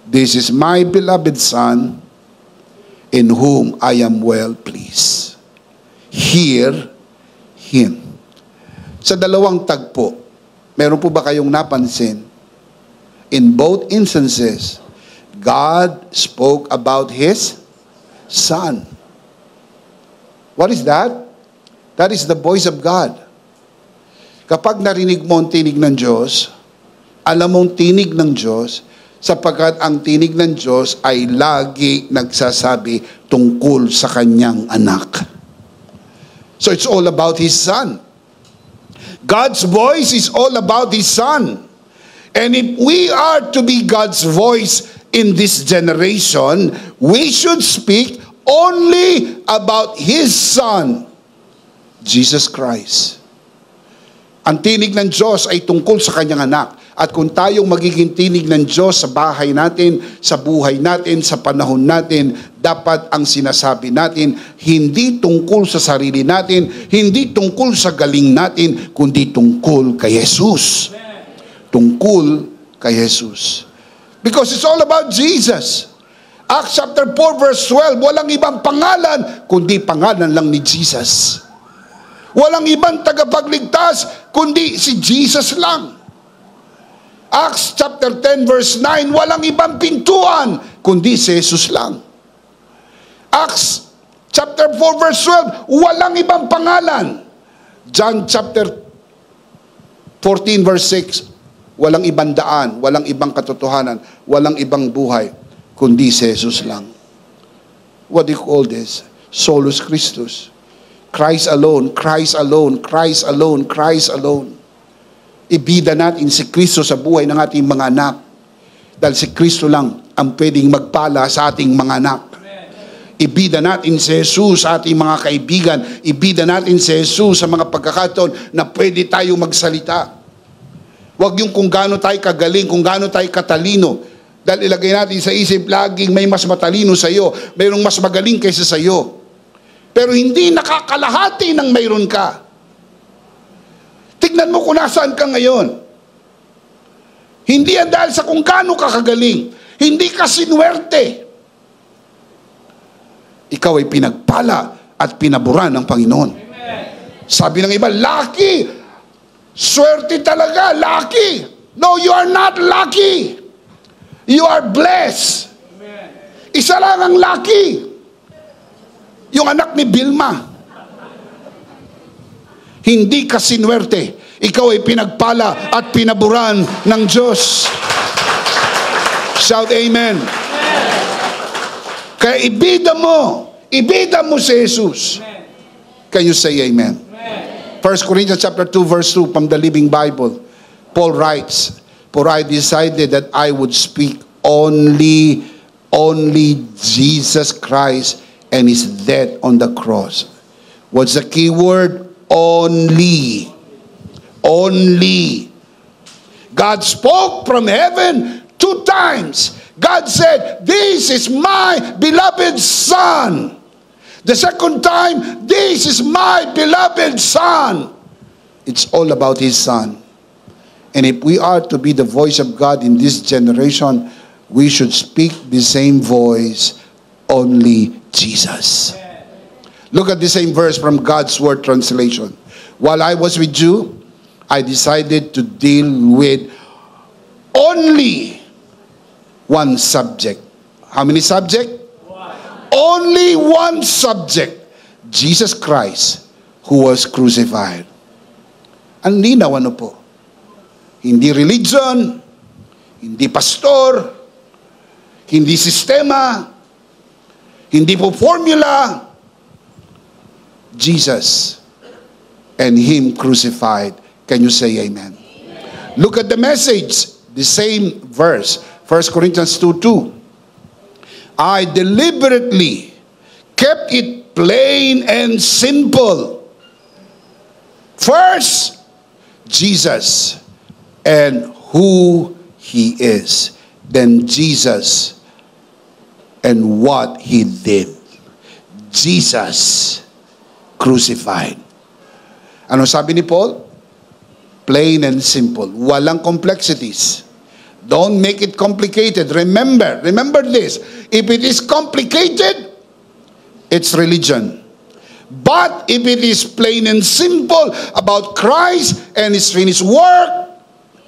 "This is my beloved Son, in whom I am well pleased. Hear Him." Sa dalawang tagpo, meron po ba kayong napansin? In both instances, God spoke about His Son. What is that? That is the voice of God. Kapag narinig mo ang tinig ng Diyos, alam mong tinig ng Diyos, sapagkat ang tinig ng Diyos ay lagi nagsasabi tungkol sa kanyang anak. So it's all about His Son. God's voice is all about His Son. And if we are to be God's voice in this generation, we should speak only about His Son, Jesus Christ. Ang tinig ng Diyos ay tungkol sa kanyang anak. At kung tayong magiging tinig ng Diyos sa bahay natin, sa buhay natin, sa panahon natin, dapat ang sinasabi natin, hindi tungkol sa sarili natin, hindi tungkol sa galing natin, kundi tungkol kay Jesus. Tungkol kay Jesus. Because it's all about Jesus. Acts chapter 4 verse 12, walang ibang pangalan, kundi pangalan lang ni Jesus. Walang ibang tagapagligtas, kundi si Jesus lang. Acts chapter 10 verse 9, walang ibang pintuan, kundi si Jesus lang. Acts chapter 4 verse 12, walang ibang pangalan. John chapter 14 verse 6, walang ibang daan, walang ibang katotohanan, walang ibang buhay, kundi si Jesus lang. What do you call this? Solus Christus. Christ alone, Christ alone, Christ alone, Christ alone. Ibida natin si Kristo sa buhay ng ating mga anak. Dahil si Kristo lang ang pwedeng magpala sa ating mga anak. Ibida natin si Jesus sa ating mga kaibigan. Ibida natin si Jesus sa mga pagkakataon na pwede tayo magsalita. Huwag yung kung gaano tayo kagaling, kung gaano tayo katalino. Dahil ilagay natin sa isip, laging may mas matalino sa iyo, mayroong mas magaling kaysa sa iyo. Pero hindi nakakalahati ng mayroon ka. Tignan mo kung nasaan ka ngayon. Hindi yan dahil sa kung gaano ka kagaling. Hindi ka sinuwerte. Ikaw ay pinagpala at pinaburan ng Panginoon. Amen. Sabi ng iba, lucky. Swerte talaga, lucky. No, you are not lucky. You are blessed. Amen. Isa lang ang lucky. Yung anak ni Vilma. Hindi ka sinuwerte. Ikaw ay pinagpala at pinaburan ng Diyos. Shout amen. Kaya ibida mo si Jesus. Can you say amen? 1 Corinthians chapter 2 verse 2 from the Living Bible. Paul writes, "For I decided that I would speak only Jesus Christ and His death on the cross." What's the key word? Only. Only. God spoke from heaven 2 times. God said, "This is my beloved Son." The second time, "This is my beloved Son." It's all about His Son. And if we are to be the voice of God in this generation, we should speak the same voice, only Jesus. Look at the same verse from God's Word translation. "While I was with you, I decided to deal with only one subject." How many subject? One. Only one subject. Jesus Christ, who was crucified. Ang linaw, ano po? Hindi religion, hindi pastor, hindi sistema, hindi po formula. Jesus and Him crucified. Can you say amen? Amen. Look at the message. The same verse. 1 Corinthians 2:2. "I deliberately kept it plain and simple. First, Jesus and who He is. Then Jesus and what He did." Jesus crucified. Ano sabi ni Paul? Plain and simple. Walang complexities. Don't make it complicated. Remember this. If it is complicated, it's religion. But if it is plain and simple about Christ and His finished work,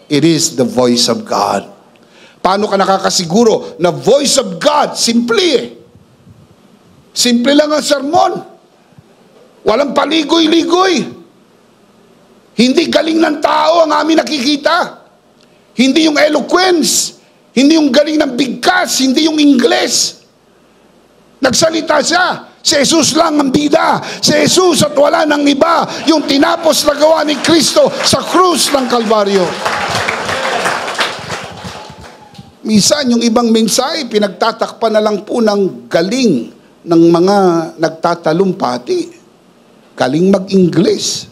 it is the voice of God. Paano ka nakakasiguro na voice of God? Simple eh. Simple lang ang sermon. Walang paligoy-ligoy. Hindi galing ng tao ang aming nakikita. Hindi yung eloquence. Hindi yung galing ng bigkas. Hindi yung Ingles. Nagsalita siya. Si Jesus lang ang bida. Si Jesus at wala nang iba. Yung tinapos na gawa ni Kristo sa krus ng Kalbaryo. Minsan, yung ibang mensahe, pinagtatakpan na lang po ng galing ng mga nagtatalumpati. Galing mag-Ingles.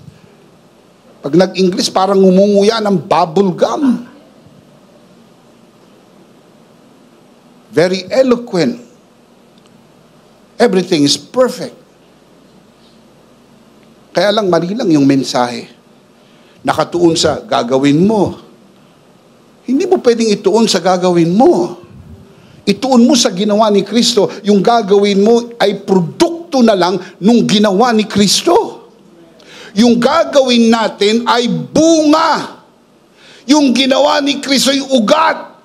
Pag nag-Ingles, parang umunguya ng bubble gum. Very eloquent. Everything is perfect. Kaya lang, mali lang yung mensahe. Nakatuon sa gagawin mo. Hindi mo pwedeng ituon sa gagawin mo. Ituon mo sa ginawa ni Kristo. Yung gagawin mo ay produkto na lang nung ginawa ni Kristo. Yung gagawin natin ay bunga. Yung ginawa ni Kristo ay ugat.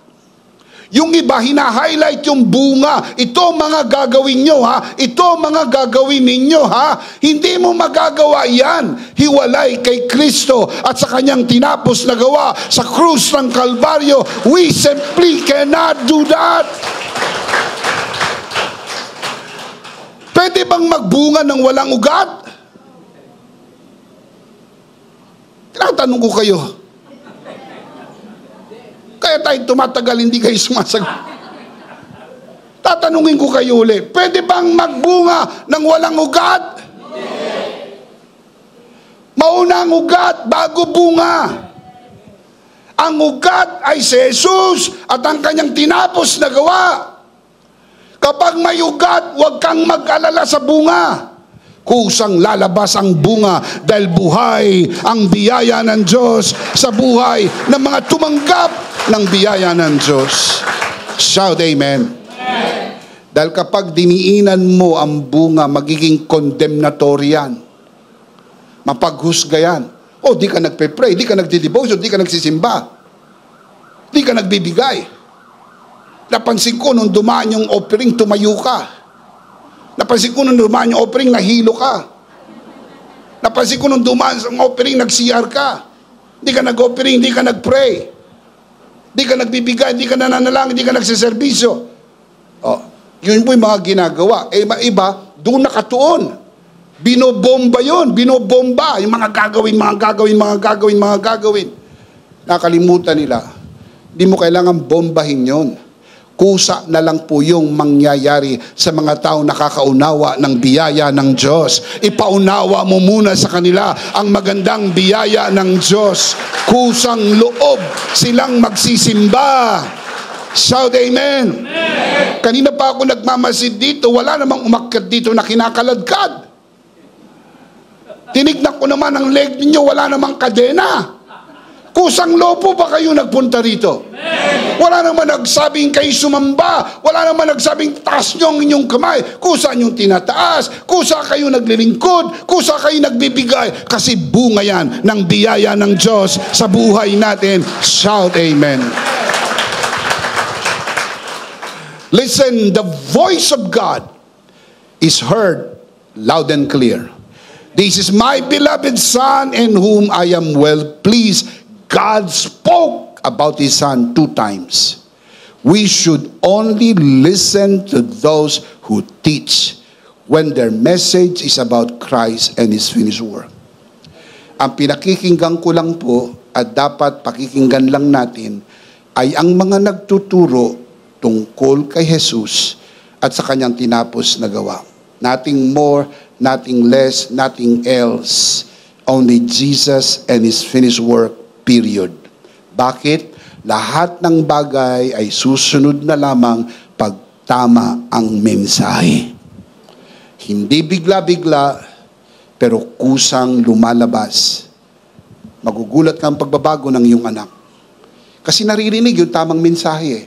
Yung iba, hina-highlight yung bunga. Ito mga gagawin nyo, ha? Ito mga gagawin ninyo, ha? Hindi mo magagawa yan. Hiwalay kay Kristo at sa kanyang tinapos na gawa sa krus ng Kalbaryo. We simply cannot do that. Pwede bang magbunga ng walang ugat? Tinatanong ko kayo. Kaya tayo tumatagal, hindi kayo sumasagot. Tatanungin ko kayo ulit, pwede bang magbunga ng walang ugat? Mauna ang ugat bago bunga. Ang ugat ay si Jesus at ang kanyang tinapos na gawa. Kapag may ugat, huwag kang mag-alala sa bunga. Kusang lalabas ang bunga dahil buhay ang biyaya ng Diyos sa buhay ng mga tumanggap ng biyaya ng Diyos. Shout amen. Amen. Dahil kapag diniinan mo ang bunga, magiging condemnatory yan. Mapaghusga yan. O, di ka nagpe-pray, di ka nagdi-devotion, di ka nagsisimba, di ka nagbibigay. Napansin ko nung dumaan yung offering, tumayo ka. Napansin ko nung dumaan yung offering, nahilo ka. Napansin ko nung dumaan yung offering, nag-CR ka. Hindi ka nag-offering, hindi ka nag-pray. Hindi ka nagbibigay, hindi ka nananalangin, hindi ka nagsiservisyo. Oh, yun po yung mga ginagawa. Eh, iba, doon nakatuon. Binobomba yun, binobomba. Yung mga gagawin, mga gagawin, mga gagawin, mga gagawin. Nakalimutan nila. Hindi mo kailangan bombahin yun. Kusa na lang po yung mangyayari sa mga tao nakakaunawa ng biyaya ng Diyos. Ipaunawa mo muna sa kanila ang magandang biyaya ng Diyos. Kusang loob silang magsisimba. Shout amen. Amen. Kanina pa ako nagmamasid dito, wala namang umakyat dito na kinakaladkad. Tinignan ko naman ang leg ninyo, wala namang kadena. Kusang lopo ba kayo nagpunta rito? Amen. Wala naman nagsabing kayo sumamba. Wala naman nagsabing taas nyo ang inyong kamay. Kusa nyong tinataas. Kusa kayo naglilingkod. Kusa kayo nagbibigay. Kasi bunga yan ng biyaya ng Diyos sa buhay natin. Shout amen. Listen, the voice of God is heard loud and clear. This is my beloved Son in whom I am well pleased. God spoke about His Son 2 times. We should only listen to those who teach when their message is about Christ and His finished work. Ang pinakikinggan ko lang po at dapat pakikinggan lang natin ay ang mga nagtuturo tungkol kay Jesus at sa kanyang tinapos na gawa. Nothing more, nothing less, nothing else. Only Jesus and His finished work. Period. Bakit? Lahat ng bagay ay susunod na lamang pag tama ang mensahe. Hindi bigla-bigla, pero kusang lumalabas. Magugulat kang pagbabago ng iyong anak. Kasi naririnig yung tamang mensahe.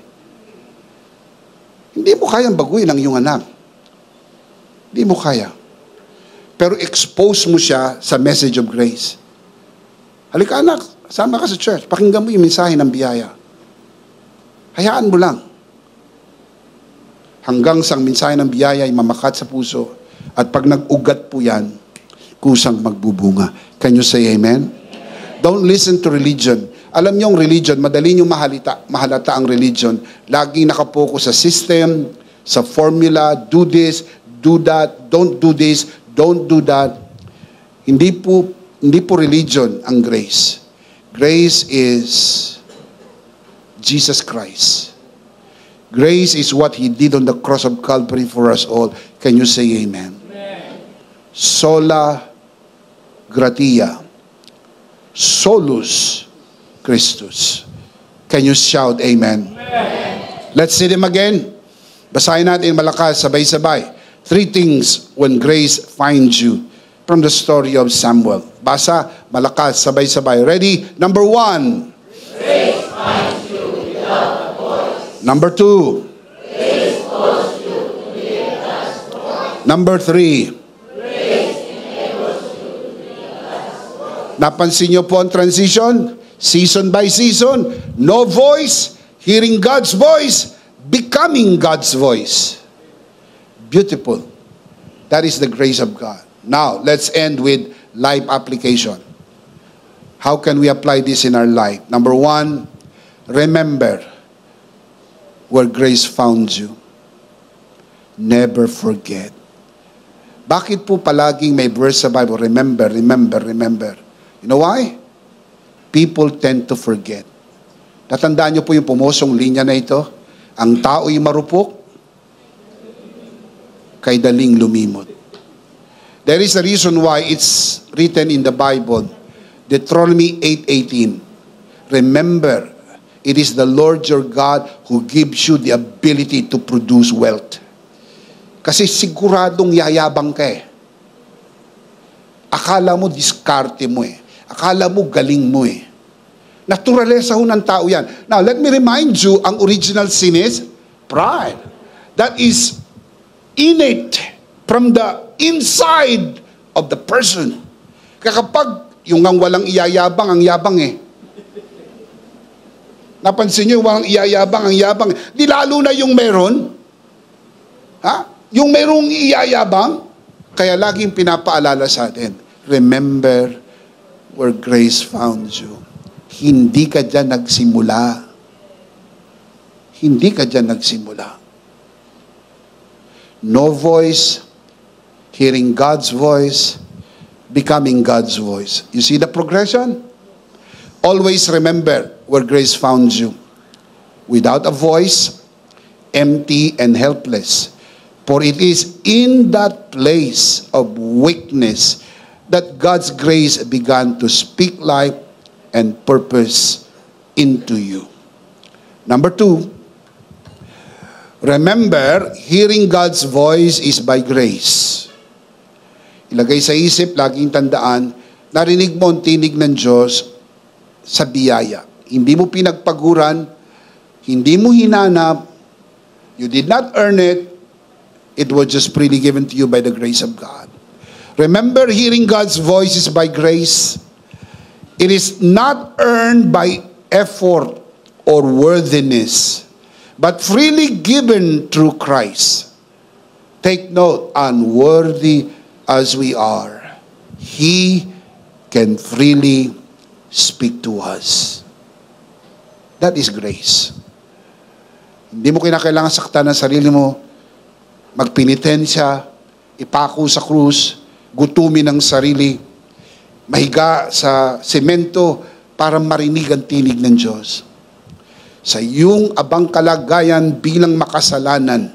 Hindi mo kayang baguhin ang iyong anak. Hindi mo kaya. pero expose mo siya sa message of grace. Halika anak, sama ka sa church, pakinggan mo yung mensahe ng biyaya. Hayaan mo lang. Hanggang sa mensahe ng biyaya ay mamakat sa puso, at pag nag-ugat po yan, kusang magbubunga. Can you say amen? Don't listen to religion. Alam niyo ang religion, madali niyong mahalata ang religion. Laging nakapokus sa system, sa formula, do this, do that, don't do this, don't do that. Hindi po religion ang grace. Grace is Jesus Christ. Grace is what He did on the cross of Calvary for us all. Can you say amen? Amen. Sola gratia. Solus Christus. Can you shout amen? Amen. Let's see them again. Basahin natin malakas, sabay-sabay. 3 things when grace finds you from the story of Samuel. Basa, malakas, sabay-sabay. Ready? Number 1. Grace finds you without a voice. Number 2. Grace calls you to be God's voice. Number 3. Grace enables you to be God's voice. Napansin niyo po ang transition? Season by season. No voice, hearing God's voice, becoming God's voice. Beautiful. That is the grace of God. Now, let's end with life application. How can we apply this in our life? Number 1, remember where grace found you. Never forget. Bakit po palaging may verse sa Bible? Remember, remember, remember. You know why? People tend to forget. Tatandaan niyo po yung pumosong linya na ito. Ang tao'y marupok, kay daling lumimot. There is a reason why it's written in the Bible. Deuteronomy 8:18. Remember, it is the Lord your God who gives you the ability to produce wealth. Kasi siguradong yayabang ka eh. Akala mo diskarte mo eh. Akala mo galing mo eh. Naturalesa ho ng tao yan. Now, let me remind you, ang original sin is pride. That is innate from the inside of the person. Kaya kapag yung ang walang iyayabang, ang yabang eh. Napansin nyo, walang iyayabang, ang yabang. Di lalo na yung meron. Ha? Yung merong iyayabang, kaya laging pinapaalala sa atin, remember where grace found you. Hindi ka dyan nagsimula. Hindi ka dyan nagsimula. No voice, hearing God's voice, becoming God's voice. You see the progression? Always remember where grace found you. Without a voice, empty and helpless. For it is in that place of weakness that God's grace began to speak life and purpose into you. Number 2, remember, hearing God's voice is by grace. Ilagay sa isip, laging tandaan, narinig mo ang tinig ng Diyos sa biyaya. Hindi mo pinagpaguran, hindi mo hinanap, you did not earn it, it was just freely given to you by the grace of God. Remember, hearing God's voice is by grace. It is not earned by effort or worthiness, but freely given through Christ. Take note, unworthy as we are, He can freely speak to us. That is grace. Hindi mo kinakailangan saktan ang sarili mo, magpenitensya, ipako sa krus, gutumin ang sarili, mahiga sa semento para marinig ang tinig ng Diyos. Sa iyong abang kalagayan bilang makasalanan,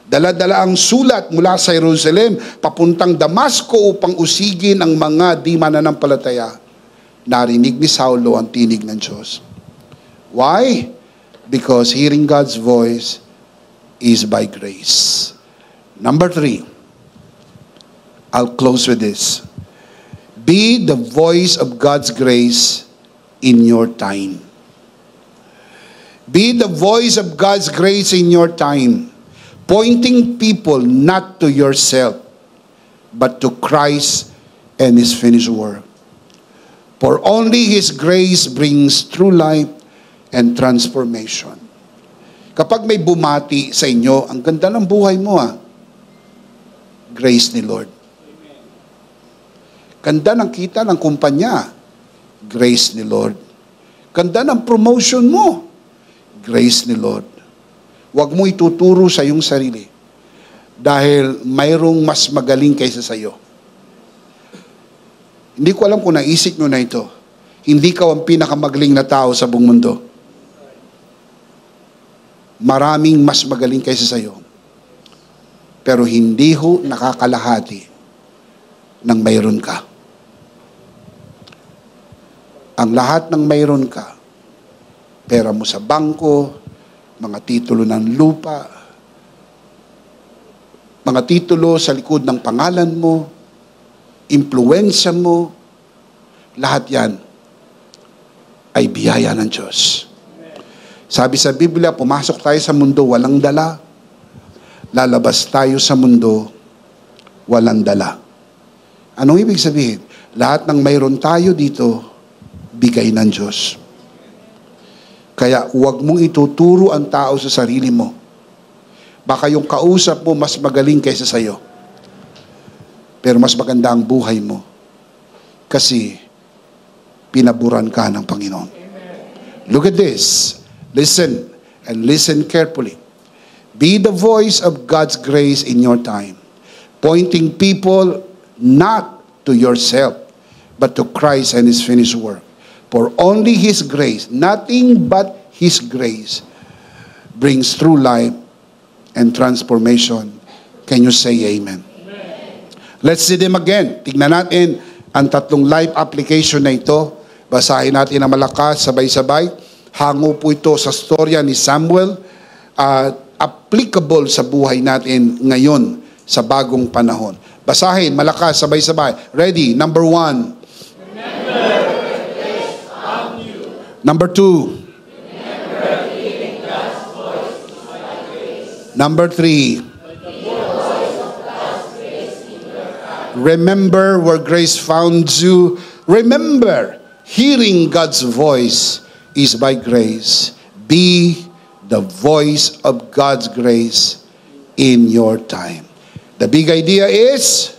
dala-dala ang sulat mula sa Jerusalem papuntang Damasco upang usigin ang mga di mananampalataya. Narinig ni Saulo ang tinig ng Diyos. Why? Because hearing God's voice is by grace. Number 3, I'll close with this. Be the voice of God's grace in your time. Be the voice of God's grace in your time, pointing people not to yourself, but to Christ and His finished work. For only His grace brings true life and transformation. Kapag may bumati sa inyo, ang ganda ng buhay mo grace ni Lord. Ganda ng kita ng kumpanya, grace ni Lord. Ganda ng promotion mo, grace ni Lord. Huwag mo ituturo sa iyong sarili dahil mayroong mas magaling kaysa sa iyo. Hindi ko alam kung naisip nyo na ito. Hindi ka ang pinakamagaling na tao sa buong mundo. Maraming mas magaling kaysa sa iyo. Pero hindi ho nakakalahati ng mayroon ka. Ang lahat ng mayroon ka, pera mo sa bangko, mga titulo ng lupa, mga titulo sa likod ng pangalan mo, impluensya mo, lahat yan ay biyaya ng Diyos. Sabi sa Biblia, pumasok tayo sa mundo walang dala, lalabas tayo sa mundo walang dala. Anong ibig sabihin? Lahat ng mayroon tayo dito, bigay ng Diyos. Kaya huwag mong ituturo ang tao sa sarili mo. Baka yung kausap mo mas magaling kaysa sa'yo. Pero mas maganda ang buhay mo. Kasi pinaburan ka ng Panginoon. Look at this. Listen and listen carefully. Be the voice of God's grace in your time, pointing people not to yourself, but to Christ and His finished work. For only His grace, nothing but His grace, brings true life and transformation. Can you say amen? Let's see them again. Tignan natin ang tatlong life application na ito. Basahin natin na malakas, sabay-sabay. Hango po ito sa storya ni Samuel. Applicable sa buhay natin ngayon sa bagong panahon. Basahin, malakas, sabay-sabay. Ready? Number 1. Number 2. Number 3. Remember where grace found you. Remember, hearing God's voice is by grace. Be the voice of God's grace in your time. The big idea is,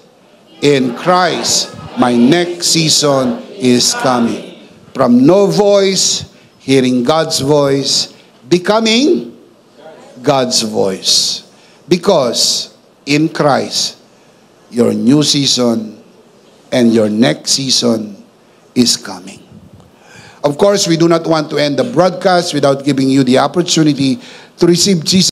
in Christ, my next season is coming. From no voice, hearing God's voice, becoming God's voice. Because in Christ, your new season and your next season is coming. Of course, we do not want to end the broadcast without giving you the opportunity to receive Jesus